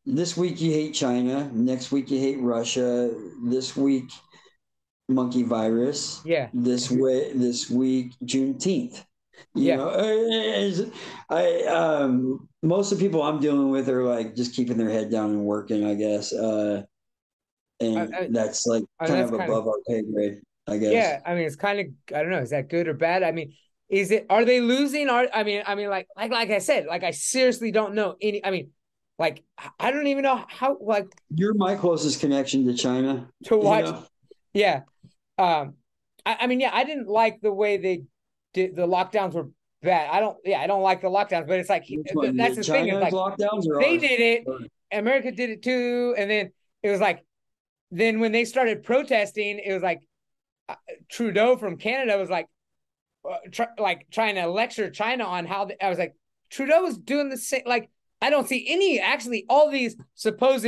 this week you hate China, next week you hate Russia, this week monkey virus. Yeah. This week Juneteenth. Most of the people I'm dealing with are like just keeping their head down and working, I guess. And that's like kind of above our pay grade, I guess. Yeah, I mean, it's kind of, I don't know, is that good or bad? I mean, are they losing? Like I said, like I seriously don't know any. I mean, like I don't even know how. Like you're my closest connection to China to watch. Yeah, I mean, yeah, I didn't like the way they did the lockdowns were bad. I don't like the lockdowns, but it's like that's the thing. It's like lockdowns or they did it, America did it too, and then it was like, then when they started protesting, it was like Trudeau from Canada was like, trying to lecture China on how I was like, Trudeau was doing the same. Like, I don't see any actually all these supposed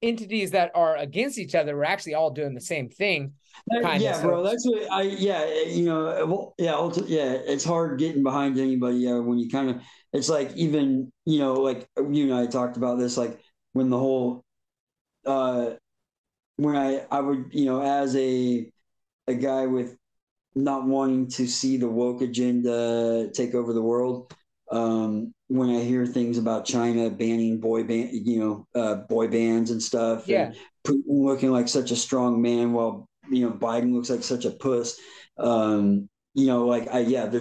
entities that are against each other were actually all doing the same thing. Bro, that's what it's hard getting behind anybody when you kind of, it's like, even like you and I talked about this, like when the whole when I would, as a guy with not wanting to see the woke agenda take over the world, when I hear things about China banning boy bands and stuff, and Putin looking like such a strong man while Biden looks like such a puss, there's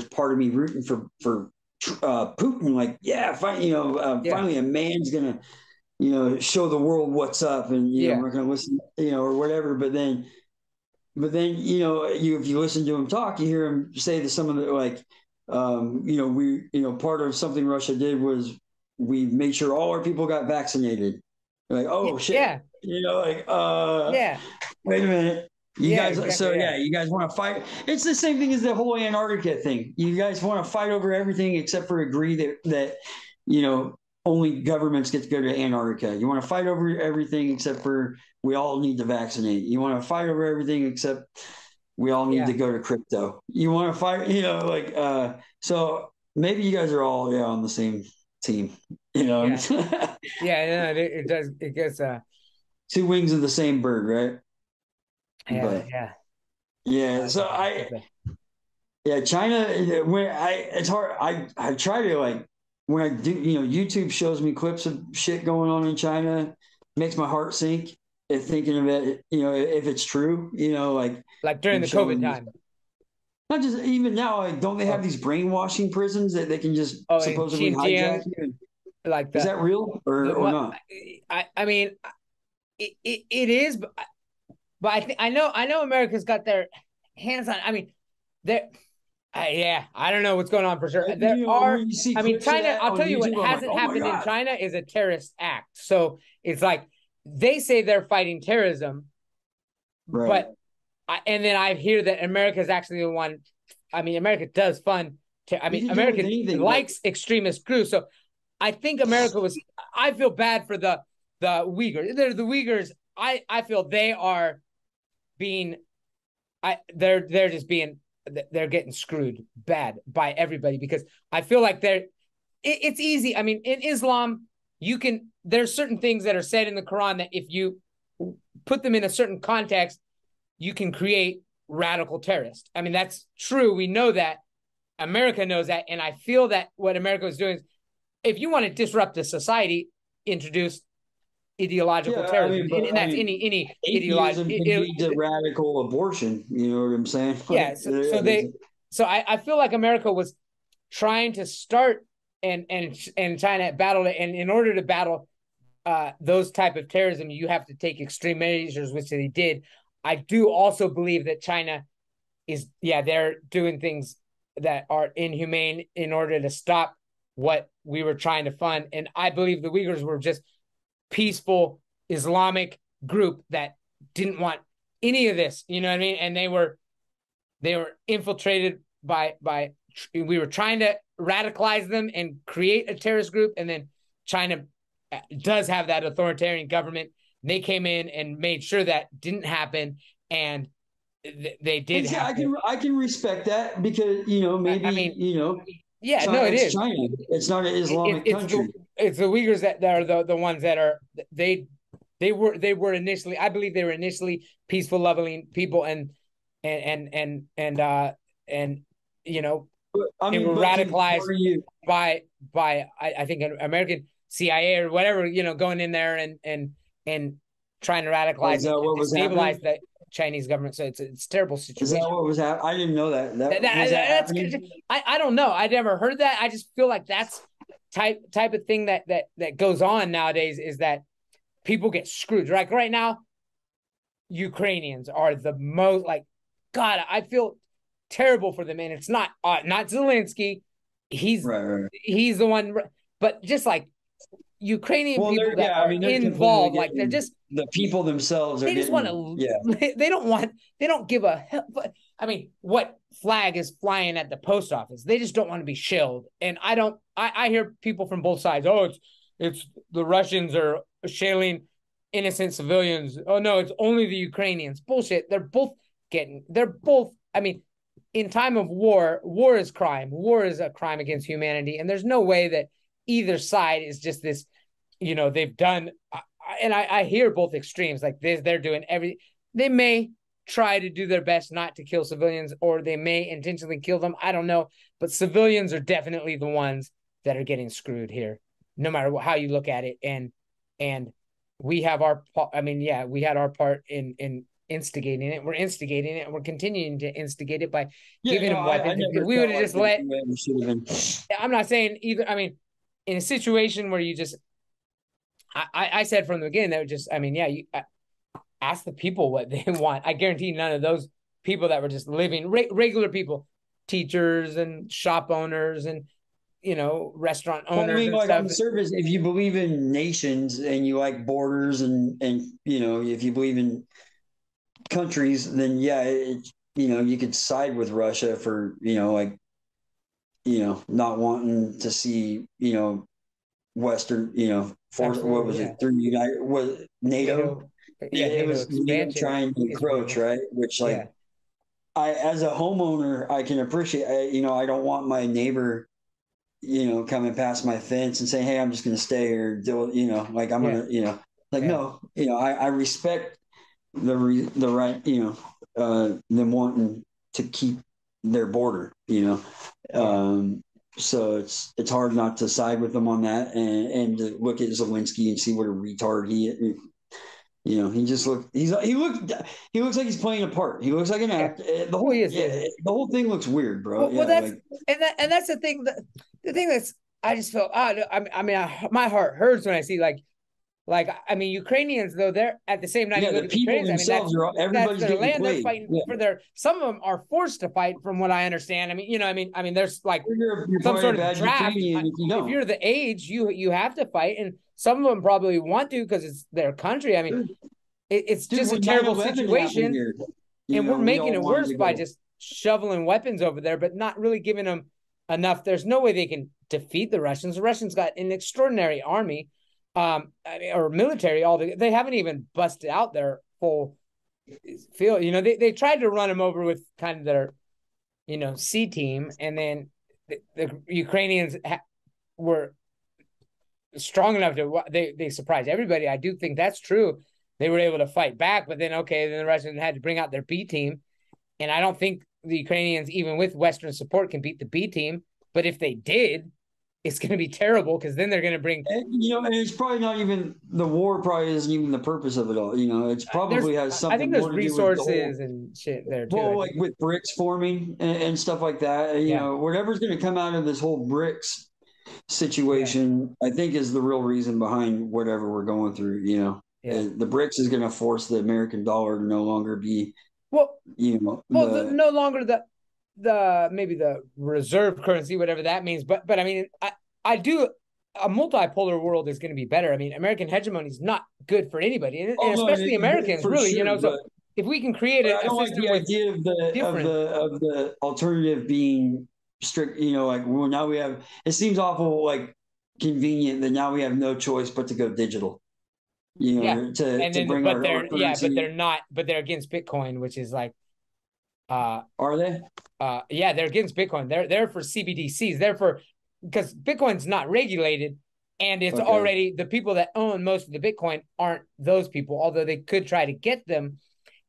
part of me rooting for Putin, like, yeah, Yeah. finally a man's gonna, show the world what's up, and Yeah. we're gonna listen, or whatever. But then, if you listen to him talk, you hear him say that some of the, like, part of something Russia did was we made sure all our people got vaccinated. Like, oh shit, Yeah. like, Yeah. wait a minute. You Yeah. guys, so Exactly. yeah, Yeah. you guys want to fight? It's the same thing as the whole Antarctica thing. You guys want to fight over everything except for agree that you know only governments get to go to Antarctica. You want to fight over everything except for we all need to vaccinate. You want to fight over everything except we all need to Yeah. go to crypto. You want to fight, like, so maybe you guys are all, yeah, on the same team. Yeah. Yeah. No, it does. It gets. Two wings of the same bird, right? Yeah. But Yeah. yeah, so It's yeah, China. It's hard. I try to, like, when I do, YouTube shows me clips of shit going on in China, makes my heart sink. And thinking of it, if it's true, like during them the COVID showing these. time. Not just even now, like, don't they have Oh, these brainwashing prisons that they can just oh, in supposedly hijack Xinjiang, you? like Is that real or not? I mean, it is, but I know America's got their hands on. I mean, there. Yeah, I don't know what's going on for sure. There are, When you see I mean, clips of China. that I'll on tell you what YouTube, I'm like, hasn't oh my happened in god. China is a terrorist act. So it's like they say they're fighting terrorism, Right. but and then I hear that America is actually the one. I mean, America does fund. I You mean, can do it with America anything, but likes extremist groups. So I think America was. I feel bad for the Uyghurs. They're the Uyghurs. I feel they are being. They're just being. They're getting screwed bad by everybody because I feel like it's easy. I mean, in Islam, there's certain things that are said in the Quran that if you put them in a certain context, you can create radical terrorists. I mean, that's true. We know that. America knows that. And I feel that what America is doing is if you want to disrupt the society, introduce ideological yeah, I terrorism. mean, but And I that's mean, any atheism can ideology. lead to radical abortion. You know what I'm saying? Yeah. Like, yeah, So I feel like America was trying to start and China battled it. And in order to battle those type of terrorism, you have to take extreme measures, which they did. I do also believe that China they're doing things that are inhumane in order to stop what we were trying to fund. And I believe the Uyghurs were just peaceful Islamic group that didn't want any of this. You know what I mean? And they were infiltrated by we were trying to radicalize them and create a terrorist group, and then China does have that authoritarian government. They came in and made sure that didn't happen, and they did yeah, have to. I can respect that because maybe I mean, yeah, China, no, it it's is. China. It's not an It, Islamic it's the country. it's the Uyghurs that are the ones that are they were initially, I believe they were initially peaceful, loving people, and you know But, I they mean, were but radicalized are you? by I think an American CIA or whatever, going in there and trying to radicalize Is that and what was destabilize happening? the Chinese government. So it's a terrible Is that situation. what was happening? I didn't know that. That, That that was that that's happening. I don't know. I never heard that. I just feel like that's type of thing that goes on nowadays is that people get screwed. Like right now, Ukrainians are the most like God. I feel terrible for them, and it's not Zelensky. He's Right, right. he's the one, but just like Ukrainian Well, people that yeah. I are mean, they're completely involved, like they're getting just the people themselves are they just want getting. to. Yeah, They don't want. They don't give a hell. I mean, what flag is flying at the post office? They just don't want to be shelled. And I don't. I hear people from both sides. Oh, it's the Russians are shelling innocent civilians. Oh no, it's only the Ukrainians. Bullshit. They're both getting. They're both. I mean, in time of war, war is crime. War is a crime against humanity, and there's no way that either side is just this. They've done and I hear both extremes like this. They're doing they may try to do their best not to kill civilians, or they may intentionally kill them. I don't know, but civilians are definitely the ones that are getting screwed here, no matter how you look at it. And we have our, I mean, yeah, we had our part in instigating it. We're instigating it, and we're continuing to instigate it by Yeah, giving no, them I weapons. If never we would felt have like just the let, UN should have been. I'm not saying either. I mean, in a situation where you just, I said from the beginning that would just, I mean, yeah, you ask the people what they want. I guarantee none of those people that were just living regular people, teachers and shop owners and restaurant Well, I owners mean, and like on stuff. the surface, if you believe in nations and you like borders and if you believe in countries, then yeah, you could side with Russia for like not wanting to see Western for what Absolutely, was yeah. it through United was NATO. NATO, yeah, It NATO was NATO expansion trying to is encroach, real. right? Which Yeah, like I as a homeowner I can appreciate. I don't want my neighbor coming past my fence and saying, "Hey, I'm just going to stay here." Like I'm yeah, gonna, like yeah, no, I respect the right, them wanting to keep their border, yeah. so it's hard not to side with them on that and to look at Zelensky and see what a retard he just he looks like he's playing a part. He looks like an Yeah. act. The Well, whole he is. He yeah, is. the whole thing looks weird, bro. Well, Yeah, that's like and that's the thing. The thing that's I just felt. I mean, my heart hurts when I see I mean, Ukrainians though they're at the same time yeah, you the look at the people Ukrainians. I mean, themselves are that's everybody's their getting land. They're played. fighting Yeah, for their. Some of them are forced to fight, from what I understand. I mean, I mean, there's like you're some probably a sort of bad draft. Ukrainian if you If don't. you're the age, you have to fight, and some of them probably want to because it's their country. I mean, it's Dude, just a when 9 terrible 11 happened situation, here, and we're we making all it wanted worse to by go. just shoveling weapons over there, but not really giving them enough. There's no way they can defeat the Russians. The Russians got an extraordinary army, or military. They haven't even busted out their full field. They tried to run them over with kind of their C team, and then the Ukrainians were strong enough to they surprised everybody. I do think that's true. They were able to fight back, but then then the Russians had to bring out their B team, and I don't think the Ukrainians, even with Western support, can beat the B team. But if they did, it's going to be terrible because then they're going to bring. And it's probably not even the war. Probably isn't even the purpose of it all. It's There's, probably has I think something there's more to do with the whole. resources and shit there too. I Well, like think, with BRICS forming and stuff like that. yeah, Whatever's going to come out of this whole BRICS yeah, situation, I think is the real reason behind whatever we're going through. yeah. The BRICS is going to force the American dollar to no longer be, Well, the no longer the maybe the reserve currency, whatever that means. But I mean, I do. A multipolar world is going to be better. I mean, American hegemony is not good for anybody, and oh no, especially Americans, for really. sure. So if we can create But I a don't like system the with idea different, of the alternative being strict. Like well, now we have. It seems awful like convenient that now we have no choice but to go digital. yeah, and To then bring but our they're yeah, but currency. they're not, but they're against Bitcoin, which is like uh Are they? yeah, they're against Bitcoin. They're for CBDCs. They're for because Bitcoin's not regulated, and it's Okay. already the people that own most of the Bitcoin aren't those people. Although they could try to get them,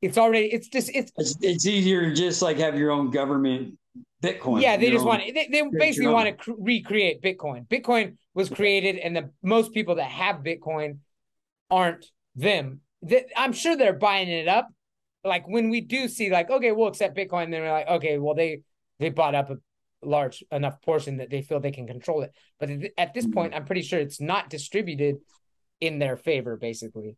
it's just It's easier to just like have your own government yeah. Bitcoin, They your just own want they create your basically own. want to recreate Bitcoin. Bitcoin was created, and the most people that have Bitcoin aren't them. I'm sure they're buying it up. Like when we do see, like, okay, we'll accept Bitcoin, then we're like, okay, well, they bought up a large enough portion that they feel they can control it. But at this point, I'm pretty sure it's not distributed in their favor, basically.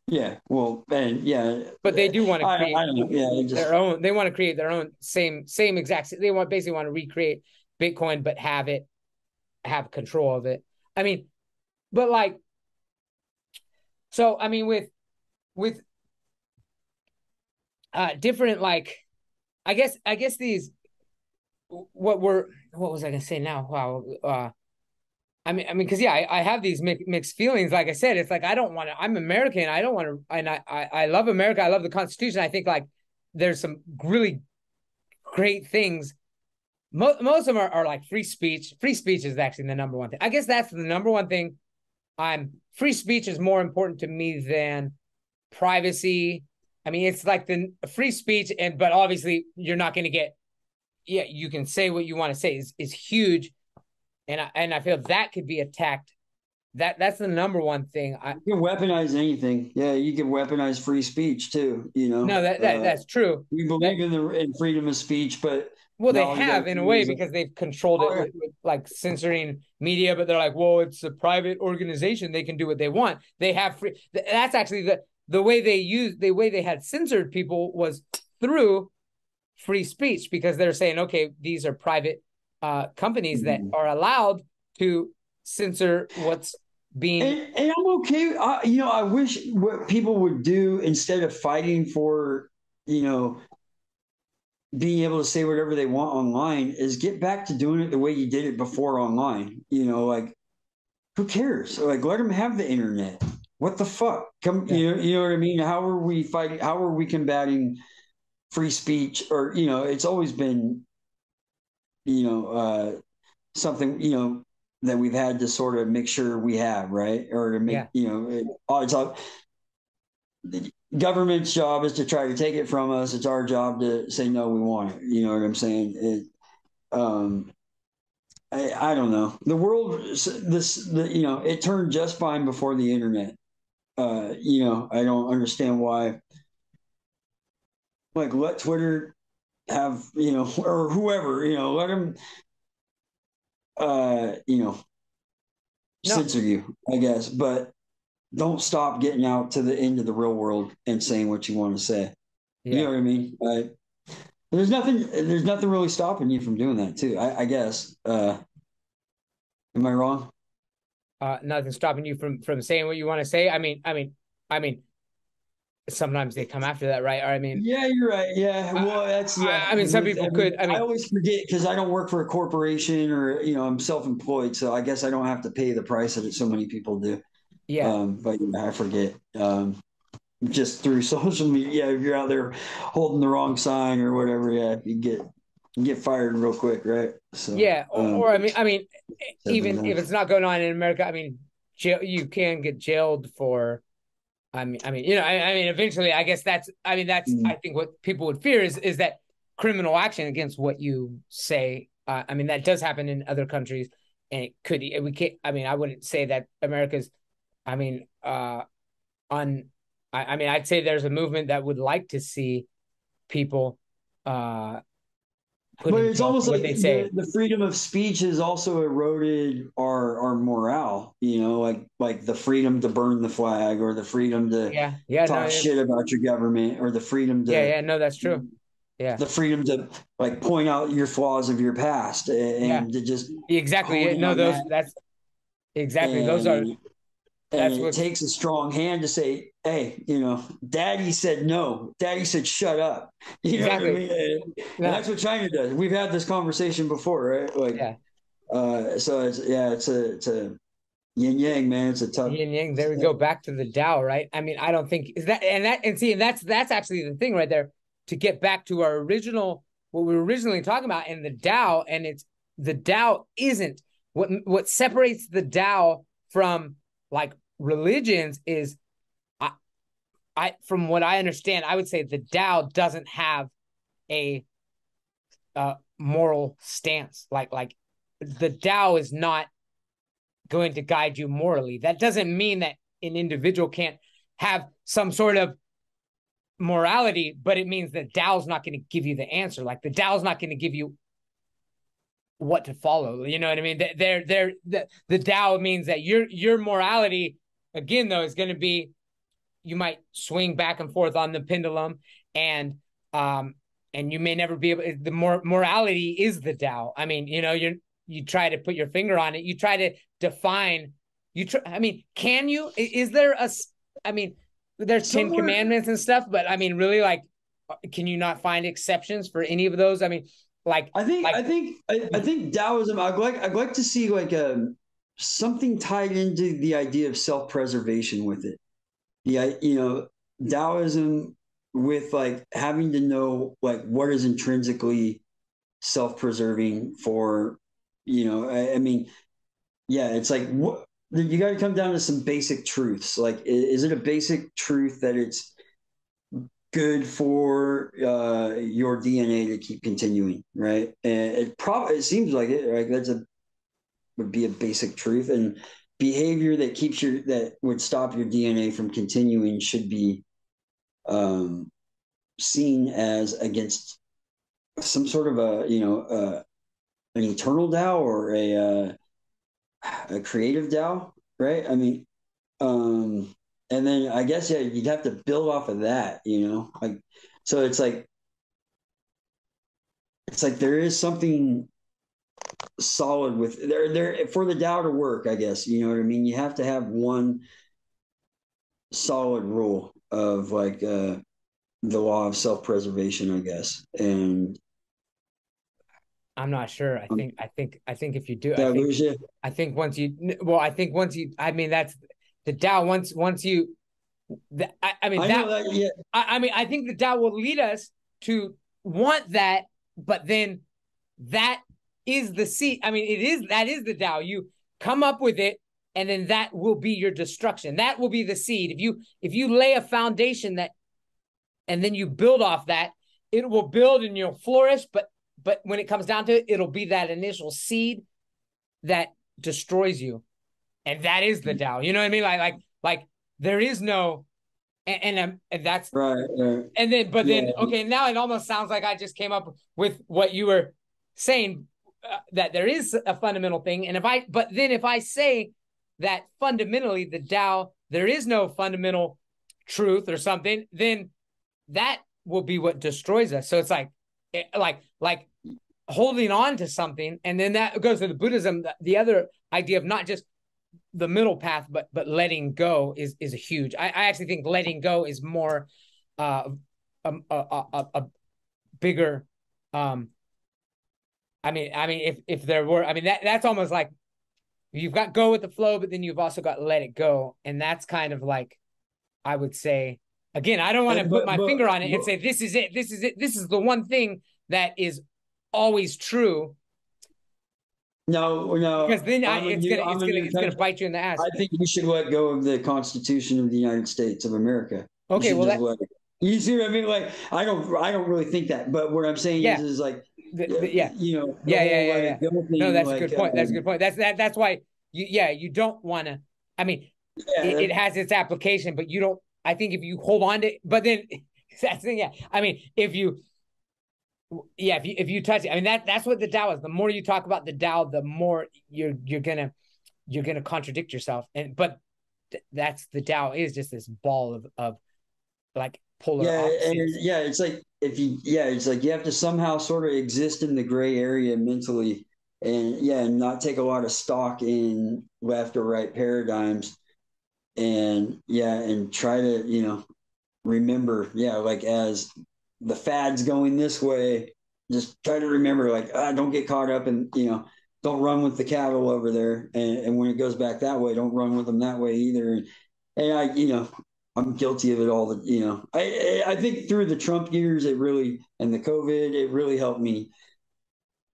Yeah. Well, and yeah, But they do want to create I don't know. Yeah, it just their own. They want to create their own same exact. They basically want to recreate Bitcoin, but have control of it. I mean, but like, so I mean, with different like I guess these what was I gonna say now? Wow. Because yeah, I have these mixed feelings. Like I said, it's like I don't want to. I'm American. I don't want to. And I love America. I love the Constitution. I think like there's some really great things. Most of them are like free speech. Free speech is actually the number one thing. I guess that's the number one thing. Free speech is more important to me than privacy. I mean, it's like the free speech, but obviously you're not going to get. Yeah, you can say what you want to say is huge, and I feel that could be attacked that's the number one thing. You can weaponize anything. Yeah, you can weaponize free speech too. No, that's true. We That believe in freedom of speech, but Well, they now all you got to have in a do way is because they've controlled oh it yeah. with like censoring media, but they're like, well, it's a private organization; they can do what they want. They have free. That's actually the way the way they had censored people was through free speech because they're saying, okay, these are private companies that Mhm. are allowed to censor what's being. And I'm okay. I wish what people would do instead of fighting for, you know, being able to say whatever they want online is get back to doing it the way you did it before online. Like who cares? Like let them have the internet. What the fuck? Come, Yeah, you know what I mean? How are we fighting? How are we combating free speech? Or it's always been, you know, something that we've had to sort of make sure we have right, or to make yeah, it's all, the government's job is to try to take it from us. It's our job to say no, we want it. You know what I'm saying? Um, I don't know. The world, it turned just fine before the internet. I don't understand why. Like, let Twitter have, or whoever, let them, uh, you know, no, censor you, I guess. But don't stop getting out to the end of the real world and saying what you want to say. You yeah. know what I mean? There's nothing really stopping you from doing that too. I guess. Am I wrong? Nothing stopping you from saying what you want to say. I mean, sometimes they come after that, right? Or I mean, Yeah, you're right. Yeah. Well, that's yeah. I mean, some people could. I I mean, always forget because I don't work for a corporation or I'm self-employed, so I guess I don't have to pay the price that so many people do. yeah, But I forget. Just through social media, if you're out there holding the wrong sign or whatever, yeah, you get fired real quick, right? So, yeah. Or I mean, even if yeah. it's not going on in America, I mean, you can get jailed for. I mean, eventually, I guess I think what people would fear is that criminal action against what you say. I mean, that does happen in other countries, and it could. We can't. I mean, I wouldn't say that America's. I mean, on. I mean, I'd say there's a movement that would like to see people uh put But in it's jail almost for what like they the, say. the freedom of speech has also eroded our morale, like the freedom to burn the flag or the freedom to Yeah, yeah, no, talk shit about your government or yeah, yeah, no, that's true. Yeah, the freedom to like point out your flaws of your past yeah, and to just exactly. hone Yeah, in no, on that. that's exactly. And and That's it what's takes a strong hand to say, hey, daddy said no, daddy said shut up. You know what I exactly. mean? And No, that's what China does. We've had this conversation before, right? Like, yeah. so it's a yin yang, man. It's a tough. Yin yang. There we go back to the Tao, right? I mean, I don't think is that and see, and that's actually the thing right there to get back to our original what we were originally talking about and the Tao, and it's the Tao isn't what separates the Tao from like religions is I from what I understand, I would say the Tao doesn't have a moral stance. Like the Tao is not going to guide you morally. That doesn't mean that an individual can't have some sort of morality, but it means that Tao's not going to give you the answer. Like the Tao's not going to give you what to follow. You know what I mean? The Tao means that your morality, again, though, is going to be you might swing back and forth on the pendulum, and um and you may never be able. The morality is the Tao. I mean, you try to put your finger on it. You try to define. I mean, can you? Is there a? I mean, there's Ten Somewhere, Commandments and stuff, but I mean, really, like, can you not find exceptions for any of those? I mean, like, I think, like, I think, I think Taoism. I'd like to see like something tied into the idea of self preservation with it. The Taoism with like having to know like what is intrinsically self-preserving for I mean, yeah, it's like what you got to come down to some basic truths. Like, is it a basic truth that it's good for your DNA to keep continuing, right? And it seems like it, right? Would be a basic truth, and behavior that would stop your DNA from continuing should be seen as against some sort of an eternal Tao or a creative Tao, right? I mean, and then I guess yeah, you'd have to build off of that, like so it's like there is something solid with there for the Tao to work, I guess. You know what I mean? You have to have one solid rule of like the law of self-preservation, I guess. And I'm not sure. I think if you do, that I think once you, well, I think once you, I mean, that's the Tao. Once you, I mean, I know that, yeah. I mean, I think the Tao will lead us to want that, but then that is the seed. I mean, that is the Tao. You come up with it, and then that will be your destruction. That will be the seed. If you lay a foundation that, and then you build off that, it will build and you'll flourish. But when it comes down to it, it'll be that initial seed that destroys you, and that is the Tao. You know what I mean? Like there is no, and that's right. And then, but yeah. then, okay, now it almost sounds like I just came up with what you were saying, that there is a fundamental thing. And if I say that fundamentally the Tao, there is no fundamental truth or something, then that will be what destroys us. So it's like holding on to something, and then that goes to the Buddhism. The other idea of not just the middle path, but letting go is a huge. I actually think letting go is more a bigger. I mean, if there were, I mean that's almost like you've got go with the flow, but then you've also got let it go, and that's kind of like I would say. Again, I don't want to put my finger on it and say this is it. This is it. This is the one thing that is always true. No, because then it's gonna bite you in the ass. I think you should let go of the Constitution of the United States of America. Okay, well, you see what I mean? Like, I don't really think that, but what I'm saying is like, yeah, No, that's a good point. That's a good point. That's why you don't want to. I mean, it has its application, but you don't. I think if you hold on to it, but then that's the thing. Yeah, I mean, if you touch it, I mean that's what the Tao is. The more you talk about the Tao, the more you're gonna contradict yourself. But that's the Tao is just this ball of like polar opposites. It's like it's like you have to somehow sort of exist in the gray area mentally, and not take a lot of stock in left or right paradigms, and try to remember, like as the fad's going this way, just try to remember, like, don't get caught up and don't run with the cattle over there, and when it goes back that way, don't run with them that way either. And I'm guilty of it all. I think through the Trump years, and the COVID, it really helped me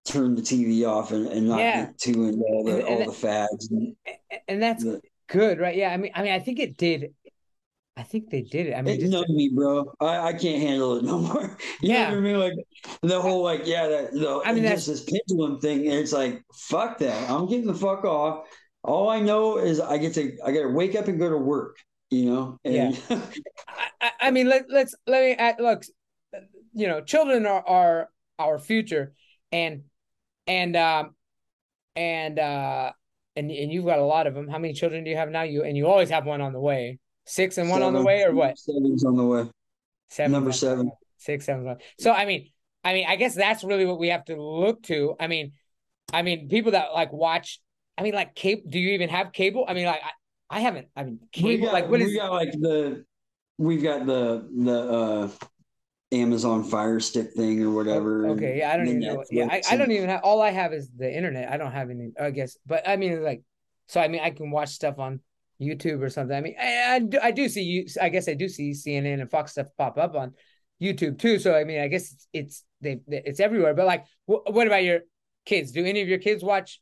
turn the TV off and not get too into all the fads. And that's good, right? Yeah, I mean, I think it did. I think they did it. I mean, it numbed me, bro. I can't handle it no more. You know what I mean? Like the whole that's this pendulum thing, and it's like, fuck that. I'm getting the fuck off. All I know is I got to wake up and go to work. And, I mean, let me look. Children are our future, and you've got a lot of them. How many children do you have now? You always have one on the way. 6 and 1 on the way, or what? 7's on the way. 7. 6, 7. So I mean, I guess that's really what we have to look to. I mean, people that like watch. I mean, like cable. Do you even have cable? I mean, like I haven't. I mean, cable. We've got the Amazon Fire Stick thing or whatever. Okay, yeah, I don't even know. Yeah, I don't even have. All I have is the internet. I don't have any. I guess, but I mean, like, so I mean, I can watch stuff on YouTube or something. I mean, I do see you. I guess I do see CNN and Fox stuff pop up on YouTube too. So I mean, I guess it's everywhere. But like, what about your kids? Do any of your kids watch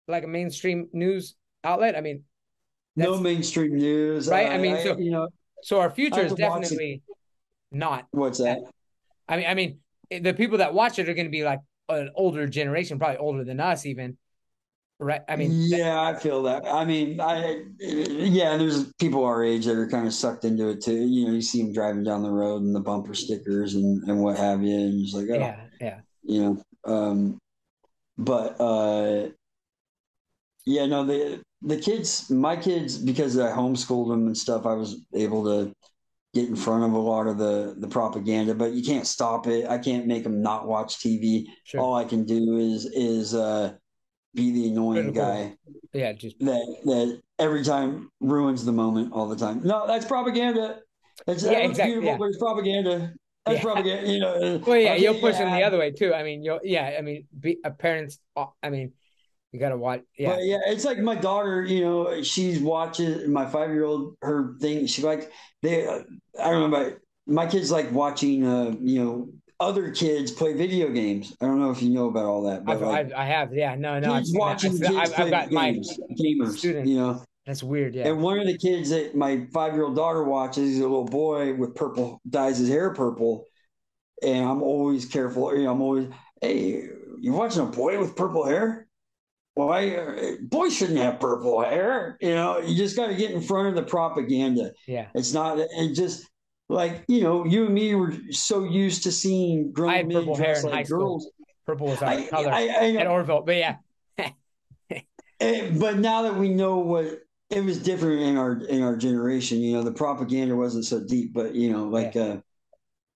like a mainstream news outlet? I mean, no mainstream news, right? I mean, so our future is definitely not. What's that? I mean, the people that watch it are going to be like an older generation, probably older than us even. right? I mean, Yeah, I feel that. I mean, yeah, there's people our age that are kind of sucked into it too. You know, you see them driving down the road and the bumper stickers and what have you, and you're just like, oh, yeah, yeah, you know. But yeah, no, the kids, my kids, because I homeschooled them and stuff, I was able to get in front of a lot of the propaganda, but you can't stop it. I can't make them not watch TV. sure, All I can do is be the annoying critical, guy yeah, just that every time ruins the moment all the time. No, that's propaganda. yeah, That looks exactly, beautiful, yeah, but it's propaganda. That's yeah. propaganda. You know, Well, yeah, you'll okay, push them yeah. the other way too. I mean, you'll, yeah, I mean, be a parents. I mean, you gotta watch, yeah, But yeah, it's like my daughter, you know, she's watching my 5-year-old, her thing. She like, they, I don't know, but my kids like watching, you know, other kids play video games. I don't know if you know about all that, but like I have, yeah, no, no, I've kids seen that. watching kids I've play got my games, gamers, student. you know. That's weird, yeah, And one of the kids that my 5-year-old daughter watches, he's a little boy with purple, dyes his hair purple. And I'm always careful. You know, I'm always, hey, you're watching a boy with purple hair? Why, boys shouldn't have purple hair. You know, you just got to get in front of the propaganda. yeah. It's not, and just like, you know, you and me were so used to seeing I grown had men purple hair dressed in high like school. girls. Purple was our I, color I at know. Orville, but yeah, But now that we know what it was different in our generation, you know, the propaganda wasn't so deep, but you know, yeah, like,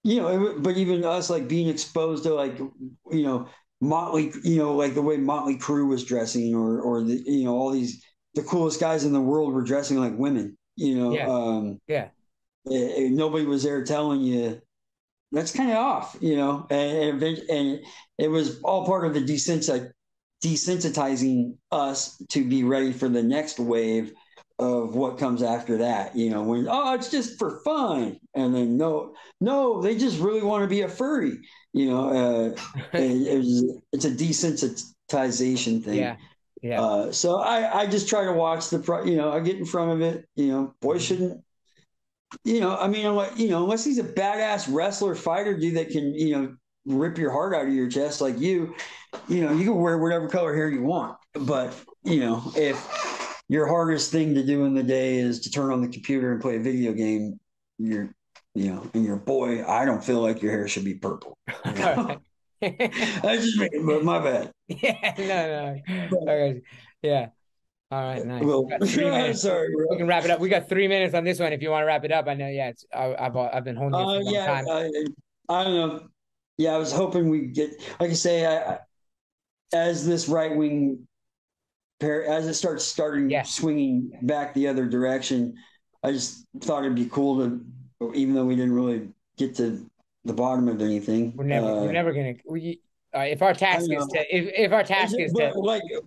you know, but even us like being exposed to like, you know, Motley, you know, like the way Motley Crue was dressing, or the, you know, all these the coolest guys in the world were dressing like women. You know, yeah, yeah, nobody was there telling you that's kind of off. You know, and it was all part of the desensitizing us to be ready for the next wave of what comes after that. You know, when oh, it's just for fun, and then no, they just really want to be a furry. You know, it's a desensitization thing. yeah, yeah. So I just try to watch you know, I get in front of it. You know, boys shouldn't. You know, I mean, you know, unless he's a badass wrestler fighter dude that can, you know, rip your heart out of your chest like you know, you can wear whatever color hair you want. But, you know, if your hardest thing to do in the day is to turn on the computer and play a video game, you're, you know, and you're a boy, I don't feel like your hair should be purple. You All know? right. That's just me, but my bad. Yeah, no, no. Okay. Yeah. All right, nice. We Well, got 3 minutes. sorry, We bro. can wrap it up. We got 3 minutes on this one. If you want to wrap it up, I know. Yeah, I've been holding you for a long Yeah, time. I don't know. Yeah, I was hoping we get, like I say, as this right wing as it starting Yeah, swinging back the other direction, I just thought it'd be cool to, even though we didn't really get to the bottom of anything. we're never gonna. If our I task is know, to, if our task is to but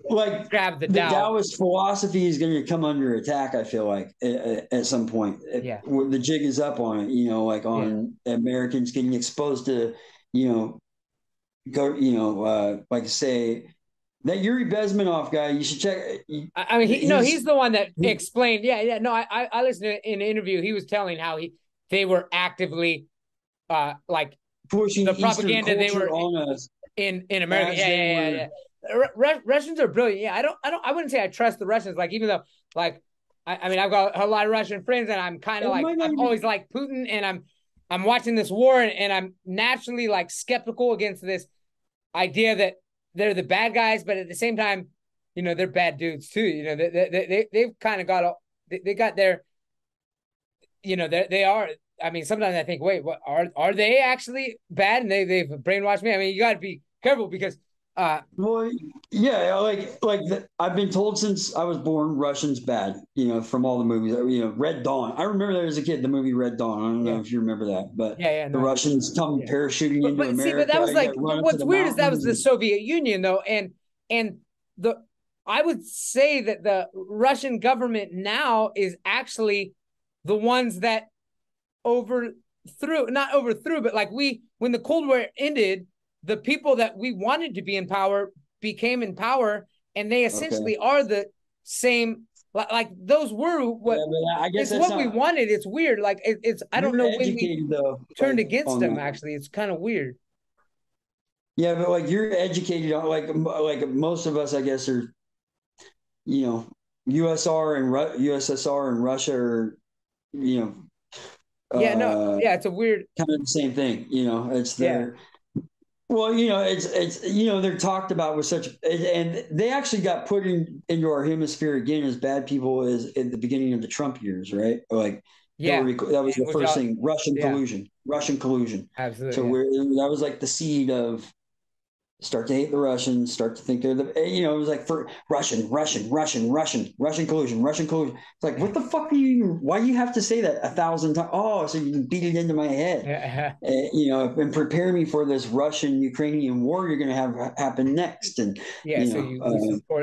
like grab the the Dow, Taoist philosophy is going to come under attack. I feel like at some point, yeah, the jig is up on it. You know, like yeah. on Americans getting exposed to, you know, you know, like say that Yuri Bezmenov guy. You should check. I mean, he's He's the one that explained. Yeah, yeah. No, I listened to in an interview. He was telling how they were actively, like pushing the Eastern propaganda they culture were on us in America. as Yeah, they yeah, were. yeah, yeah. Russians are brilliant. Yeah, I wouldn't say I trust the Russians. Like even though, like, I mean, I've got a lot of Russian friends, and I'm kind of It like might not I'm even. always like Putin, and I'm watching this war, and I'm naturally like skeptical against this idea that they're the bad guys, but at the same time, they're bad dudes too. They've kind of got they got their, they are. I mean, sometimes I think, wait, what are they actually bad? And they've brainwashed me. I mean, you got to be careful because, Well, yeah, I've been told since I was born, Russians bad. You know, from all the movies. You know, Red Dawn. I remember that as a kid, the movie Red Dawn. I don't know yeah, if you remember that, but yeah, the no, Russians come yeah. parachuting into But see, but that America, was like get run up to what's the weird is that was mountains. the Soviet Union though, and the I would say that the Russian government now is actually the ones that overthrew, not overthrew, but like when the Cold War ended, the people that we wanted to be in power became in power, and they Okay. essentially are the same. Like those were what Yeah, but I guess it's that's what we not. wanted. It's weird. Like it's I don't You're know when we educated though, turned like against on them. that. Actually, it's kind of weird. Yeah, but like you're educated on like most of us, I guess, are you know, USSR and Russia are, you know, Yeah, no, yeah, it's a weird. kind of the same thing. You know, it's Yeah, their well, you know, it's you know they're talked about with such, and they actually got put into our hemisphere again as bad people as at the beginning of the Trump years, right? Like yeah, Hillary, that was the which first I, thing, yeah, Russian collusion. absolutely, So yeah, that was like the seed of start to hate the Russians, start to think they're the, you know, it was like for Russian collusion. It's like, what the fuck are you, why do you have to say that 1,000 times? Oh, so you can beat it into my head, yeah, you know, and prepare me for this Russian Ukrainian war you're going to have happen next. And, yeah. you So know, you support